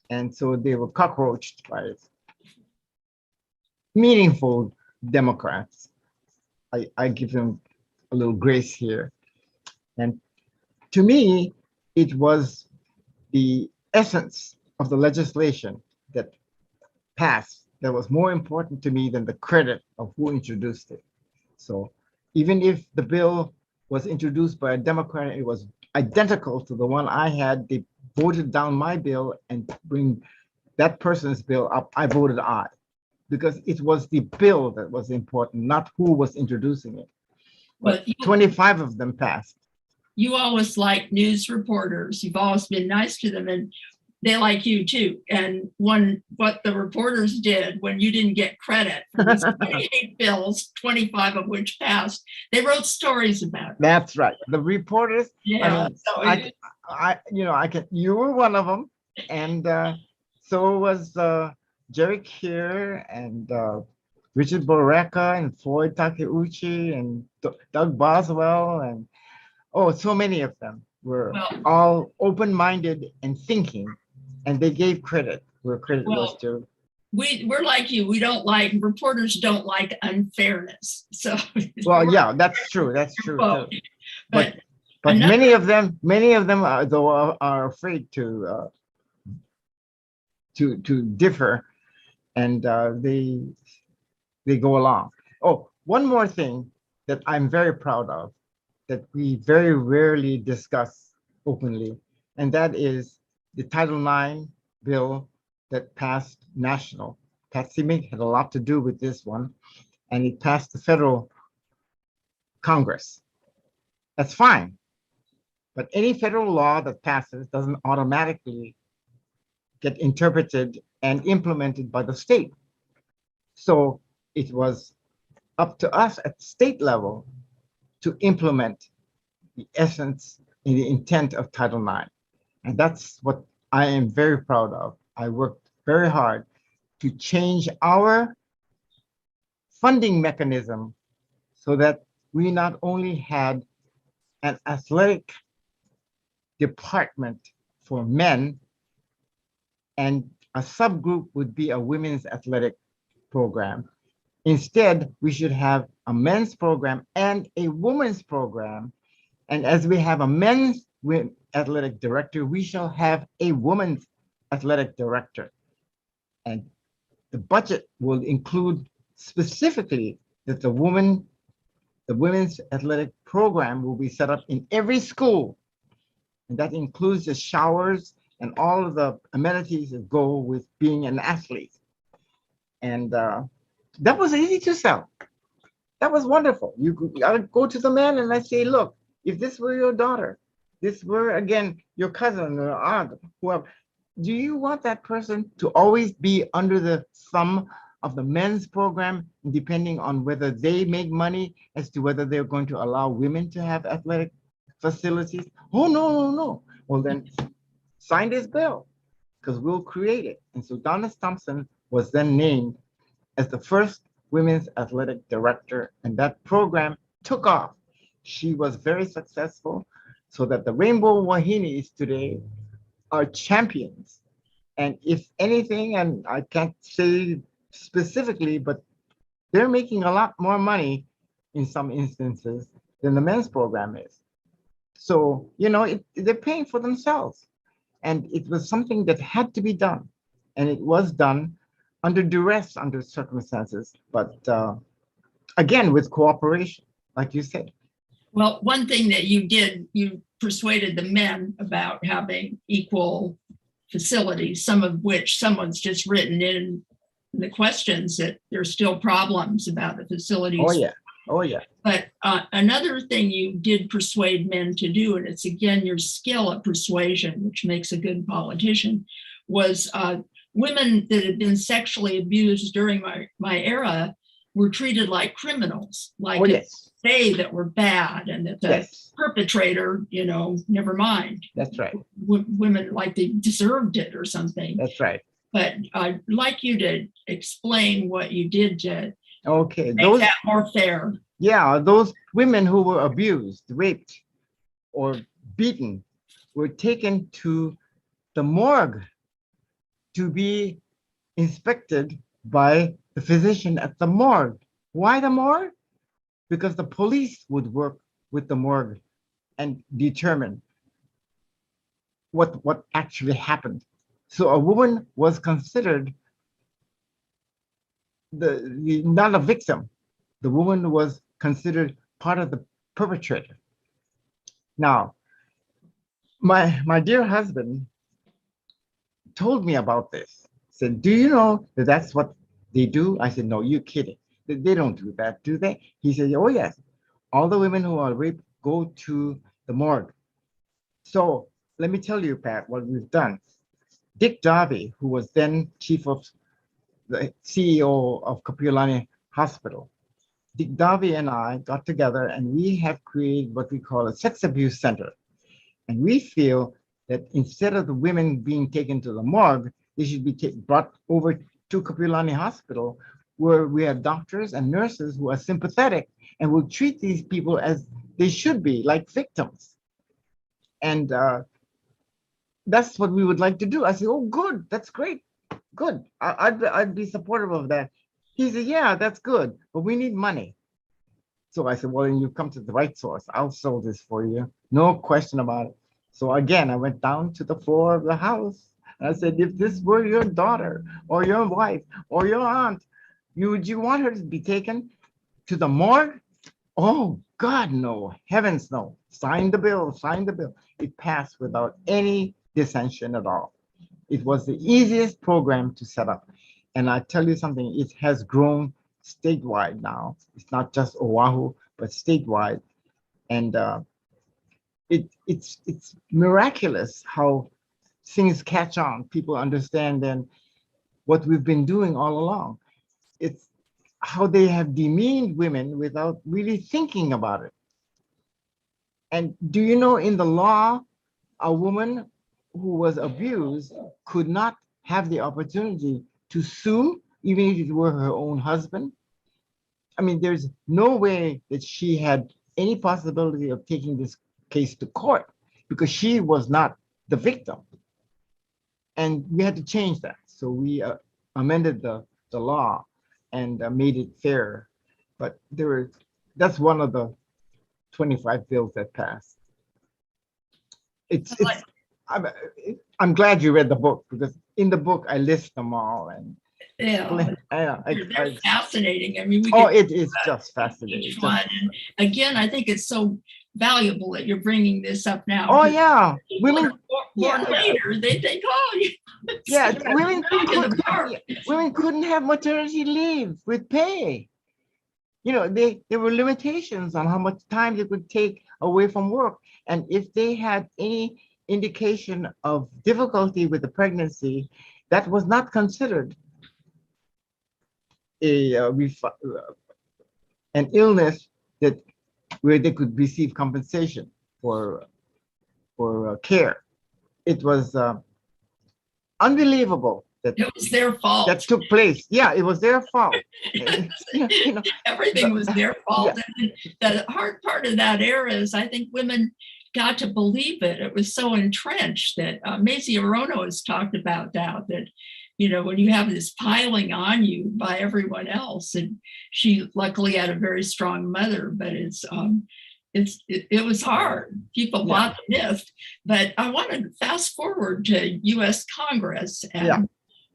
C: And so they were cockroached by meaningful Democrats. I give them a little grace here. And to me, it was the essence of the legislation that passed that was more important to me than the credit of who introduced it. So even if the bill was introduced by a Democrat, it was identical to the one I had, they voted down my bill and bring that person's bill up, I voted aye, because it was the bill that was important, not who was introducing it. But 25 of them passed.
B: You always like news reporters. You've always been nice to them, and they like you too. And what the reporters did when you didn't get credit for these 28 bills, 25 of which passed, they wrote stories about it.
C: That's right. The reporters.
B: Yeah.
C: You were one of them, and so was Jerry Keir and Richard Boreka and Floyd Takeuchi and Doug Boswell and so many of them were all open-minded and thinking, and they gave credit where credit was due.
B: We're like you. We don't like, reporters don't like unfairness. So
C: yeah, that's true. That's true too. But
B: another,
C: many of them are afraid to differ, and they go along. Oh, one more thing that I'm very proud of, that we very rarely discuss openly, and that is the Title IX bill that passed national. Pat Saiki had a lot to do with this one, and it passed the federal Congress. That's fine, but any federal law that passes doesn't automatically get interpreted and implemented by the state. So it was up to us at the state level to implement the essence and the intent of Title IX. And that's what I am very proud of. I worked very hard to change our funding mechanism so that we not only had an athletic department for men, and a subgroup would be a women's athletic program. Instead, we should have a men's program and a women's program. And as we have a men's athletic director, we shall have a women's athletic director. And the budget will include specifically that the women's athletic program will be set up in every school. And that includes the showers and all of the amenities that go with being an athlete. And that was easy to sell. That was wonderful. I would go to the man and I say, look, if this were your daughter, this were again your cousin or aunt, whoever, do you want that person to always be under the thumb of the men's program, depending on whether they make money as to whether they're going to allow women to have athletic facilities? Oh, no, no, no. Well, then sign this bill because we'll create it. And so Donna Thompson was then named as the first women's athletic director, and that program took off. She was very successful, so that the Rainbow Wahinis today are champions. And if anything, and I can't say specifically, but they're making a lot more money in some instances than the men's program is. So, they're paying for themselves. And it was something that had to be done. And it was done under duress, under circumstances, but again, with cooperation, like you said.
B: Well, one thing that you did, you persuaded the men about having equal facilities, some of which someone's just written in the questions that there's still problems about the facilities.
C: Oh, yeah. Oh, yeah.
B: But another thing you did persuade men to do, and it's again your skill at persuasion, which makes a good politician, was women that had been sexually abused during my era were treated like criminals, like they that were bad, and that the perpetrator, never mind.
C: That's right.
B: Women like they deserved it or something.
C: That's right.
B: But I'd like you to explain what you did to
C: make
B: that more fair.
C: Yeah, those women who were abused, raped, or beaten were taken to the morgue to be inspected by the physician at the morgue. Why the morgue? Because the police would work with the morgue and determine what actually happened. So a woman was considered not a victim. The woman was considered part of the perpetrator. Now, my dear husband told me about this. Said, do you know that that's what they do? I said, no, you're kidding. They don't do that, do they? He said, oh, yes. All the women who are raped go to the morgue. So let me tell you, Pat, what we've done. Dick Darby, who was then the CEO of Kapiolani Hospital, Dick Darby and I got together and we have created what we call a sex abuse center. And we feel that instead of the women being taken to the morgue, they should be brought over to Kapiolani Hospital, where we have doctors and nurses who are sympathetic and will treat these people as they should be, like victims. And that's what we would like to do. I said, oh, good, that's great, good. I'd be supportive of that. He said, yeah, that's good, but we need money. So I said, well, then you come to the right source. I'll sell this for you, no question about it. So again, I went down to the floor of the house. And I said, if this were your daughter or your wife or your aunt, would you want her to be taken to the morgue? Oh, God, no. Heavens, no. Sign the bill, sign the bill. It passed without any dissension at all. It was the easiest program to set up. And I tell you something, it has grown statewide now. It's not just Oahu, but statewide. And it's miraculous how things catch on. People understand then what we've been doing all along. It's how they have demeaned women without really thinking about it. And do you know, in the law, a woman who was abused could not have the opportunity to sue, even if it were her own husband? I mean, there's no way that she had any possibility of taking this case to court because she was not the victim. And we had to change that. So we amended the law and made it fair. But that's one of the 25 bills that passed. I'm glad you read the book, because in the book I list them all. And
B: they're fascinating. I mean,
C: it is just fascinating.
B: Each one. And again, I think it's so valuable that you're bringing this up now.
C: Oh yeah,
B: women born later, they think, oh,
C: women couldn't have maternity leave with pay. there were limitations on how much time they could take away from work. And if they had any indication of difficulty with the pregnancy, that was not considered an illness that where they could receive compensation for care. It was unbelievable that
B: It was their fault.
C: that took place. Yeah, it was their fault.
B: Everything was their fault. And the hard part of that era is I think women got to believe it. It was so entrenched that Maisie Arono has talked about that when you have this piling on you by everyone else, and she luckily had a very strong mother, but it was hard. People bought the myth. But I want to fast forward to U.S. Congress and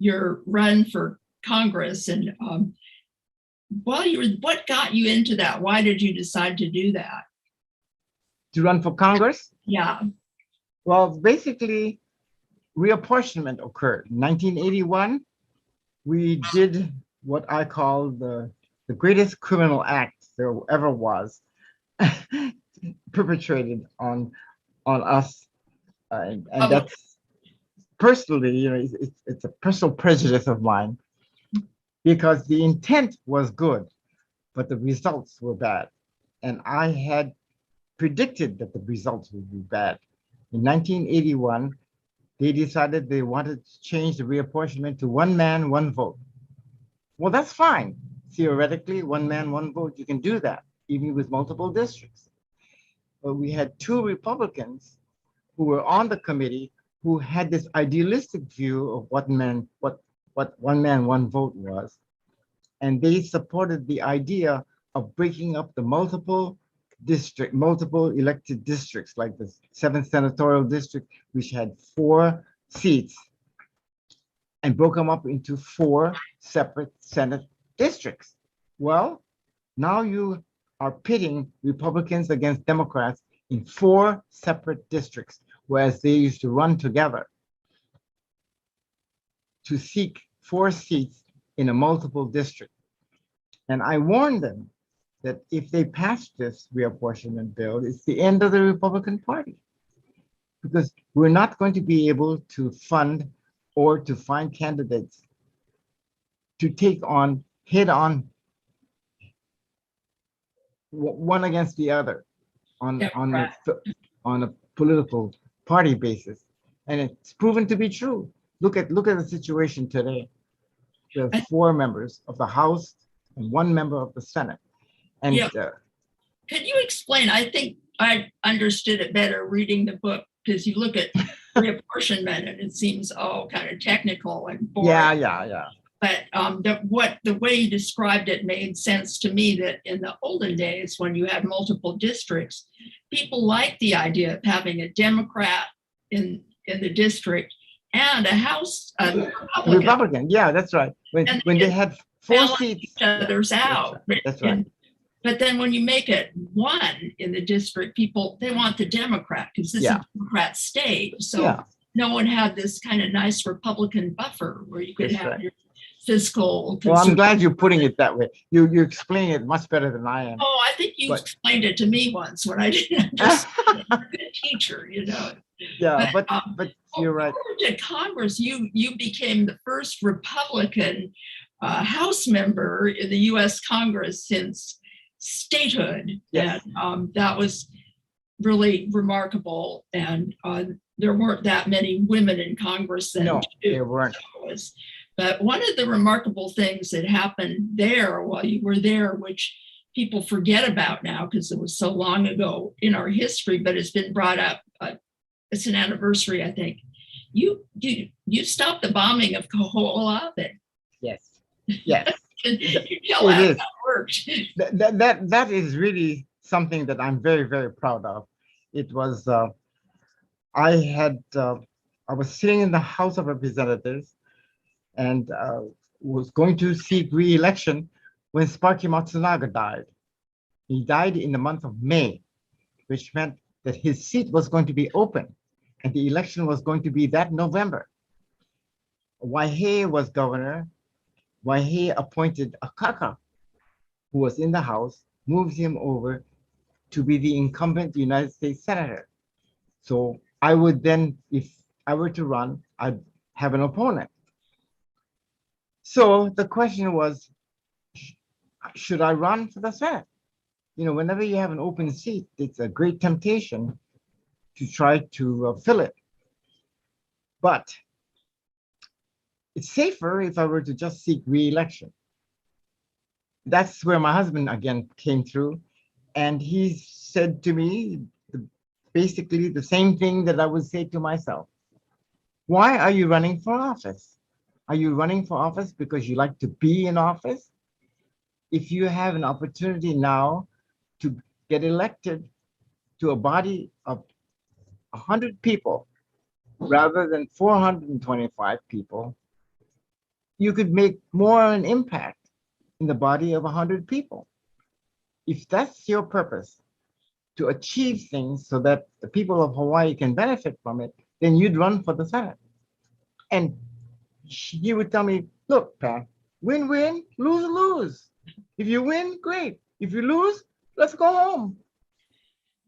B: your run for Congress, and what got you into that? Why did you decide to do that?
C: To run for Congress?
B: Yeah.
C: Well, basically, reapportionment occurred. In 1981, we did what I call the greatest criminal act there ever was perpetrated on us. And that's personally, it's a personal prejudice of mine, because the intent was good, but the results were bad. And I had predicted that the results would be bad. In 1981, they decided they wanted to change the reapportionment to one man, one vote. Well, that's fine. Theoretically, one man, one vote, you can do that, even with multiple districts. But we had two Republicans who were on the committee who had this idealistic view of what one man, one vote was. And they supported the idea of breaking up the multiple elected districts, like the 7th senatorial district, which had 4 seats, and broke them up into 4 separate Senate districts. Well, now you are pitting Republicans against Democrats in 4 separate districts, whereas they used to run together to seek 4 seats in a multiple district. And I warned them that if they pass this reapportionment bill, it's the end of the Republican Party, because we're not going to be able to fund or to find candidates to take on head-on one against the other on a political party basis. And it's proven to be true. Look at the situation today. We have 4 members of the House and 1 member of the Senate. And
B: can you explain? I think I understood it better reading the book, because you look at reapportionment and it seems kind of technical and boring.
C: Yeah.
B: But the way you described it made sense to me, that in the olden days, when you had multiple districts, people liked the idea of having a Democrat in the district and a House
C: Republican. Yeah, that's right. When they had 4 seats,
B: each other's out.
C: That's right.
B: But then when you make it 1 in the district, they want the Democrat, because this is a Democrat state. So no one had this kind of nice Republican buffer where you could have your fiscal.
C: Well, I'm glad you're putting it that way. You explain it much better than I am.
B: Oh, I think you explained it to me once when I didn't understand. You're a good teacher,
C: Yeah, but you're right.
B: To Congress, you became the first Republican House member in the U.S. Congress since statehood.
C: Yes.
B: And that was really remarkable. And there weren't that many women in Congress then.
C: No, there weren't.
B: But one of the remarkable things that happened there while you were there, which people forget about now because it was so long ago in our history, but it's been brought up. It's an anniversary, I think. You stopped the bombing of Koho'olawe.
C: Yes.
B: Can you tell how that worked?
C: That is really something that I'm very, very proud of. It was I was sitting in the House of Representatives and was going to seek re-election when Sparky Matsunaga died. He died in the month of May, which meant that his seat was going to be open and the election was going to be that November. Waihee was governor. Waihee appointed Akaka who was in the House, moves him over to be the incumbent United States Senator. So I would then, if I were to run, I'd have an opponent. So the question was, should I run for the Senate? You know, whenever you have an open seat, it's a great temptation to try to fill it. But it's safer if I were to just seek re-election. That's where my husband again came through, and he said to me basically the same thing that I would say to myself. Why are you running for office? Are you running for office because you like to be in office? If you have an opportunity now to get elected to a body of 100 people rather than 425 people, you could make more an impact in the body of 100 people. If that's your purpose, to achieve things so that the people of Hawaii can benefit from it, then you'd run for the Senate. And he would tell me, look, Pat, win-win, lose-lose. If you win, great. If you lose, let's go home.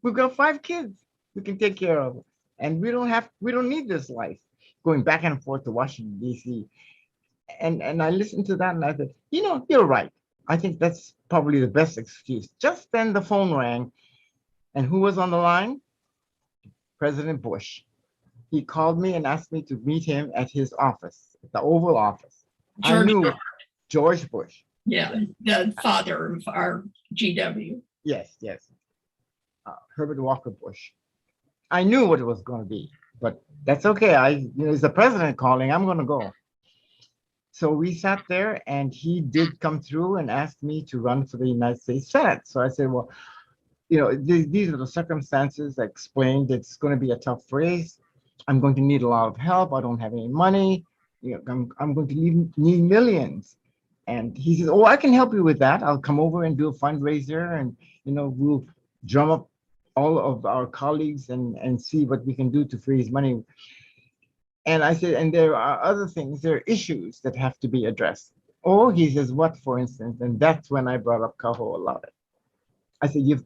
C: We've got 5 kids we can take care of. And we don't need this life going back and forth to Washington, D.C. And I listened to that and I said, you know, you're right. I think that's probably the best excuse. Just then the phone rang. And who was on the line? President Bush. He called me and asked me to meet him at his office, the Oval Office. I knew George Bush.
B: Yeah, the father of our GW.
C: Yes. Herbert Walker Bush. I knew what it was going to be, but that's okay. It's the president calling. I'm going to go. So we sat there, and he did come through and asked me to run for the United States Senate. So I said, well, you know, these are the circumstances. I explained it's going to be a tough race. I'm going to need a lot of help. I don't have any money. You know, I'm going to need millions. And he says, oh, I can help you with that. I'll come over and do a fundraiser, and, you know, we'll drum up all of our colleagues and see what we can do to raise money. And I said, and there are other things, there are issues that have to be addressed. Oh, he says, what, for instance? And that's when I brought up Kaho'olawe. I said, we've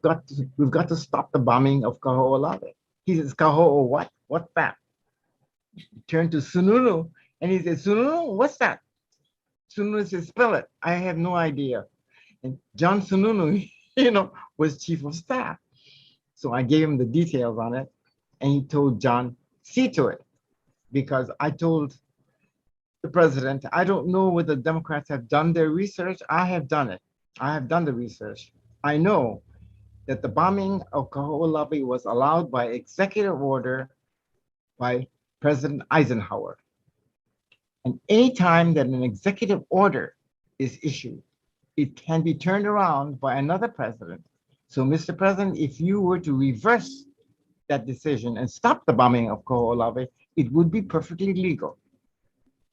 C: got to stop the bombing of Kaho'olawe. He says, Kaho'o what? What's that? He turned to Sununu, and he said, Sununu, what's that? Sununu says, spell it. I have no idea. And John Sununu, you know, was chief of staff. So I gave him the details on it, and he told John, see to it. Because I told the president, I don't know whether Democrats have done their research. I have done it. I have done the research. I know that the bombing of Kaho'olawe was allowed by executive order by President Eisenhower. And anytime that an executive order is issued, it can be turned around by another president. So, Mr. President, if you were to reverse that decision and stop the bombing of Kaho'olawe, it would be perfectly legal.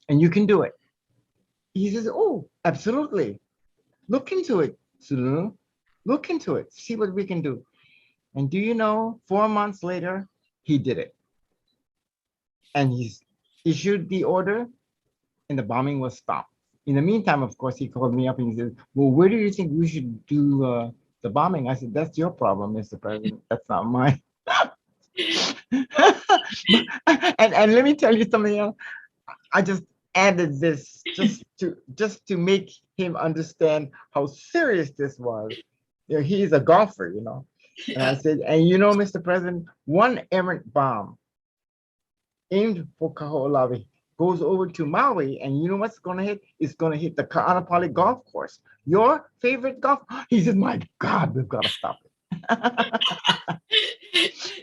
C: And you can do it. He says, oh, absolutely. Look into it, Sununu. Look into it. See what we can do. And do you know, 4 months later, he did it. And he's issued the order, and the bombing was stopped. In the meantime, of course, he called me up and he said, well, where do you think we should do the bombing? I said, that's your problem, Mr. President. That's not mine. and let me tell you something else. I just added this just to make him understand how serious this was. You know, he's a golfer, you know. And I said, and you know, Mr. President, one errant bomb aimed for Kaho'olawe goes over to Maui, and you know what's going to hit? It's going to hit the Ka'anapali golf course. Your favorite golf? He said, my God, we've got to stop it.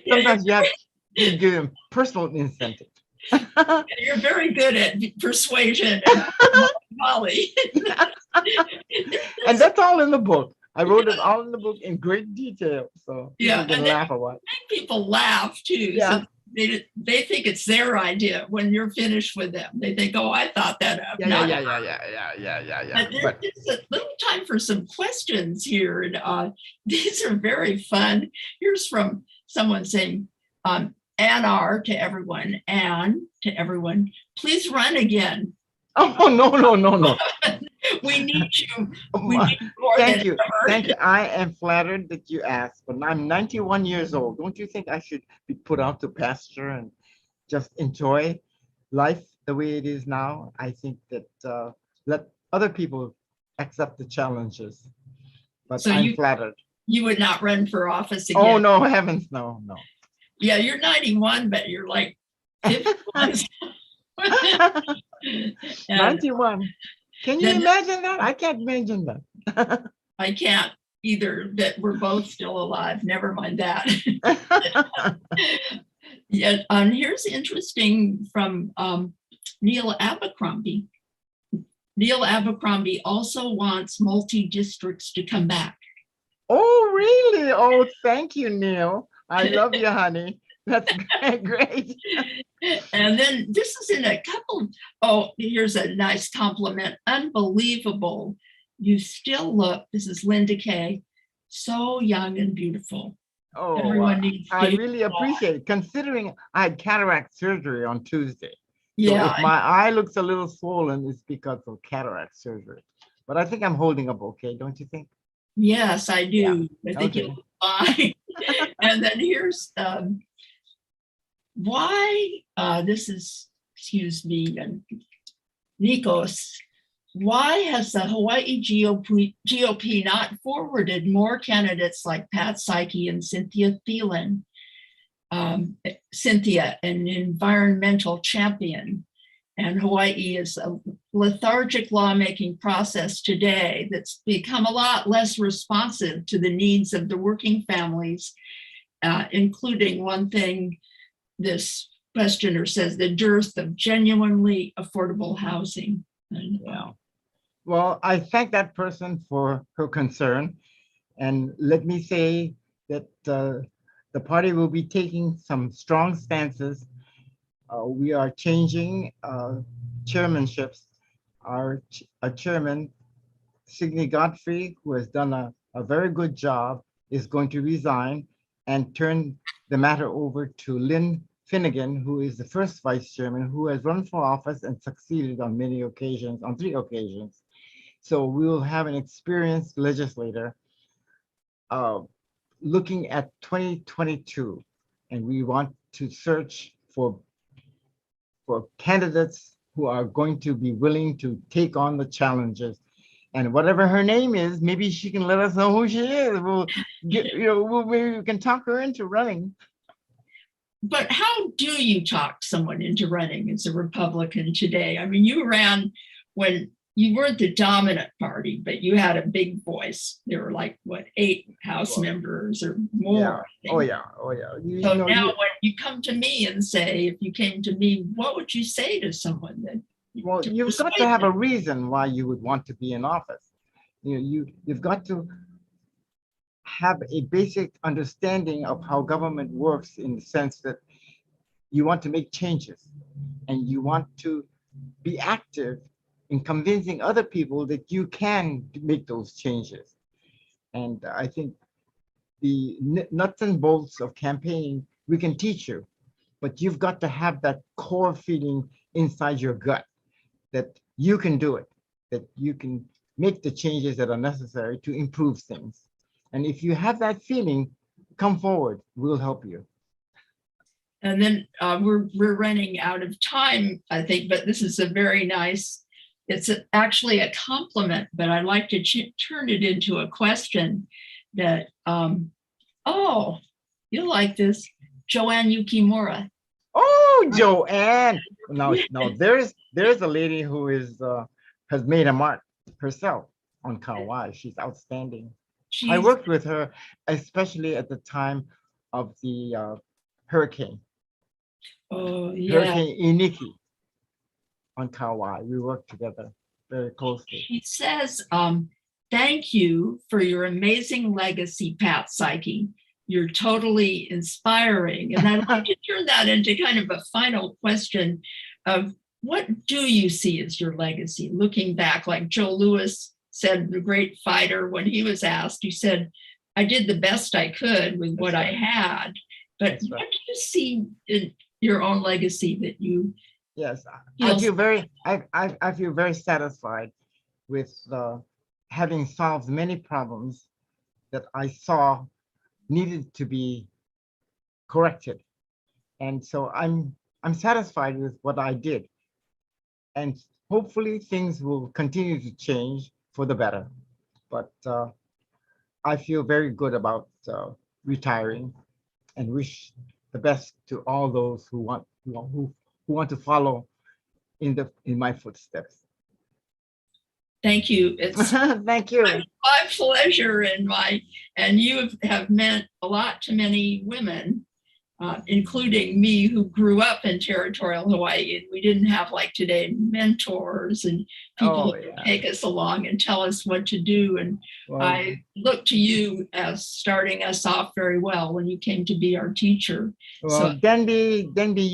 C: Sometimes you have to give him personal incentive.
B: You're very good at persuasion, Molly.
C: And that's all in the book. I wrote it all in the book in great detail. So
B: yeah,
C: you can laugh a lot.
B: Make people laugh too.
C: Yeah.
B: So they think it's their idea when you're finished with them. They think, oh, I thought that up.
C: Yeah.
B: But there's a little time for some questions here. And these are very fun. Here's from someone saying, Ann to everyone, Anne to everyone, please run again.
C: Oh, no.
B: We need you. We need you more
C: Thank
B: than
C: you.
B: ever.
C: Thank you. I am flattered that you asked, but I'm 91 years old. Don't you think I should be put out to pasture and just enjoy life the way it is now? I think that let other people accept the challenges, but
B: So
C: I'm flattered.
B: you would not run for office again.
C: Oh, no, heavens, no, no.
B: Yeah, you're 91, but you're like 51. And
C: 91. Can you
B: then-
C: imagine that? I can't imagine that.
B: I can't either, that we're both still alive. Never mind that. Yeah, here's interesting from Neil Abercrombie. Neil Abercrombie also wants multi-districts to come back.
C: Oh, really? Oh, thank you, Neil. I love you, honey. That's great.
B: And then this is in a couple, oh, here's a nice compliment. Unbelievable. You still look, this is Linda Kay, so young and beautiful.
C: Oh,
B: Everyone needs
C: I
B: to-
C: really appreciate it, considering I had cataract surgery on Tuesday. So
B: Yeah,
C: if my eye looks a little swollen, it's because of cataract surgery. But I think I'm holding up okay, don't you think?
B: yes, I do. I think
C: Okay.
B: you'll be fine. And then here's why, this is, excuse me, Nikos, why has the Hawaii GOP not forwarded more candidates like Pat Saiki and Cynthia Thielen? Cynthia, an environmental champion, and Hawaii is a lethargic lawmaking process today that's become a lot less responsive to the needs of the working families, including one thing this questioner says, the dearth of genuinely affordable housing. And,
C: Yeah. Well, I thank that person for her concern. And let me say that the party will be taking some strong stances. We are changing chairmanships. Our chairman, Sidney Godfrey, who has done a very good job, is going to resign and turn the matter over to Lynn Finnegan, who is the first vice chairman, who has run for office and succeeded on many occasions, on 3 occasions. So we will have an experienced legislator looking at 2022, and we want to search for candidates who are going to be willing to take on the challenges. And whatever her name is, maybe she can let us know who she is. We'll get, maybe we can talk her into running.
B: but how do you talk someone into running as a Republican today? I mean, you ran when you weren't the dominant party, but you had a big voice. There were like, what, 8 House members or more.
C: Oh, yeah. Oh, yeah.
B: So now when you come to me and say, if you came to me, what would you say to someone that?
C: Well, you've got to have a reason why you would want to be in office. You've got to have a basic understanding of how government works, in the sense that you want to make changes and you want to be active in convincing other people that you can make those changes. And I think the nuts and bolts of campaigning, we can teach you, but you've got to have that core feeling inside your gut that you can do it, that you can make the changes that are necessary to improve things. And if you have that feeling, come forward, we'll help you.
B: And then we're running out of time, I think, but this is a very nice, it's actually a compliment, but I'd like to turn it into a question that, oh, you'll like this, Joanne Yukimura.
C: Oh, Joanne. Now there's a lady who has made a mark herself on Kauai. She's outstanding. I worked with her, especially at the time of the hurricane.
B: Oh, yeah.
C: Hurricane Iniki on Kauai. We worked together very closely.
B: She says, thank you for your amazing legacy, Pat Saiki. You're totally inspiring. And I'd like to turn that into kind of a final question of what do you see as your legacy? Looking back, like Joe Louis said, the great fighter, when he was asked, he said, I did the best I could with what I had. But what do you see in your own legacy that you?
C: Yes, I feel very satisfied with having solved many problems that I saw needed to be corrected. And so I'm satisfied with what I did. And hopefully things will continue to change for the better. But I feel very good about retiring and wish the best to all those who want to follow in my footsteps.
B: Thank you. It's
C: Thank you.
B: my pleasure and you have meant a lot to many women, including me, who grew up in territorial Hawaii, and we didn't have, like today, mentors and people who take us along and tell us what to do. And I look to you as starting us off very well when you came to be our teacher.
C: Well, Denby,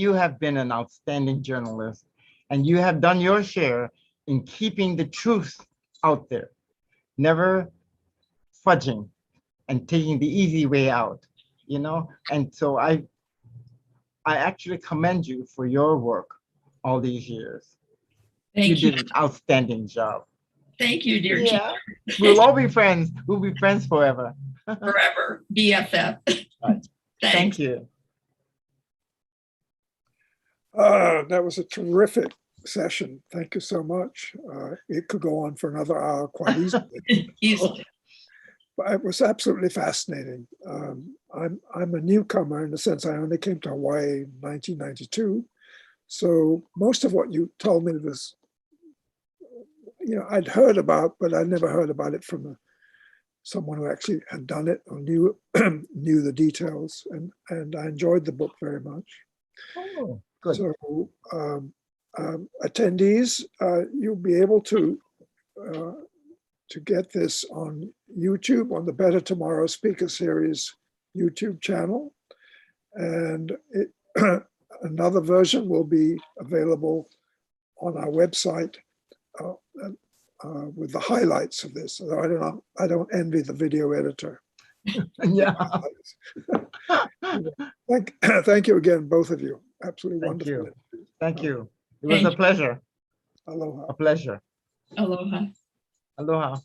C: you have been an outstanding journalist, and you have done your share in keeping the truth out there, never fudging and taking the easy way out, you know? And so I actually commend you for your work all these years.
B: Thank you.
C: You did an outstanding job.
B: Thank you, dear teacher.
C: We'll all be friends. We'll be friends forever.
B: Forever, BFF.
C: Right. Thank you.
A: That was a terrific session. Thank you so much. It could go on for another hour quite easily.
B: Easily.
A: But it was absolutely fascinating. I'm a newcomer in the sense I only came to Hawaii in 1992. So most of what you told me was, I'd heard about, but I never heard about it from someone who actually had done it or knew the details. And I enjoyed the book very much.
C: Oh, good.
A: So attendees, you'll be able to get this on YouTube, on the Better Tomorrow Speaker Series YouTube channel. And another version will be available on our website with the highlights of this. Although I don't envy the video editor.
C: Yeah.
A: Thank you again, both of you. Absolutely
C: Thank
A: wonderful.
C: you. Thank you. It was a pleasure.
A: Aloha.
C: A pleasure.
B: Aloha.
C: Aloha.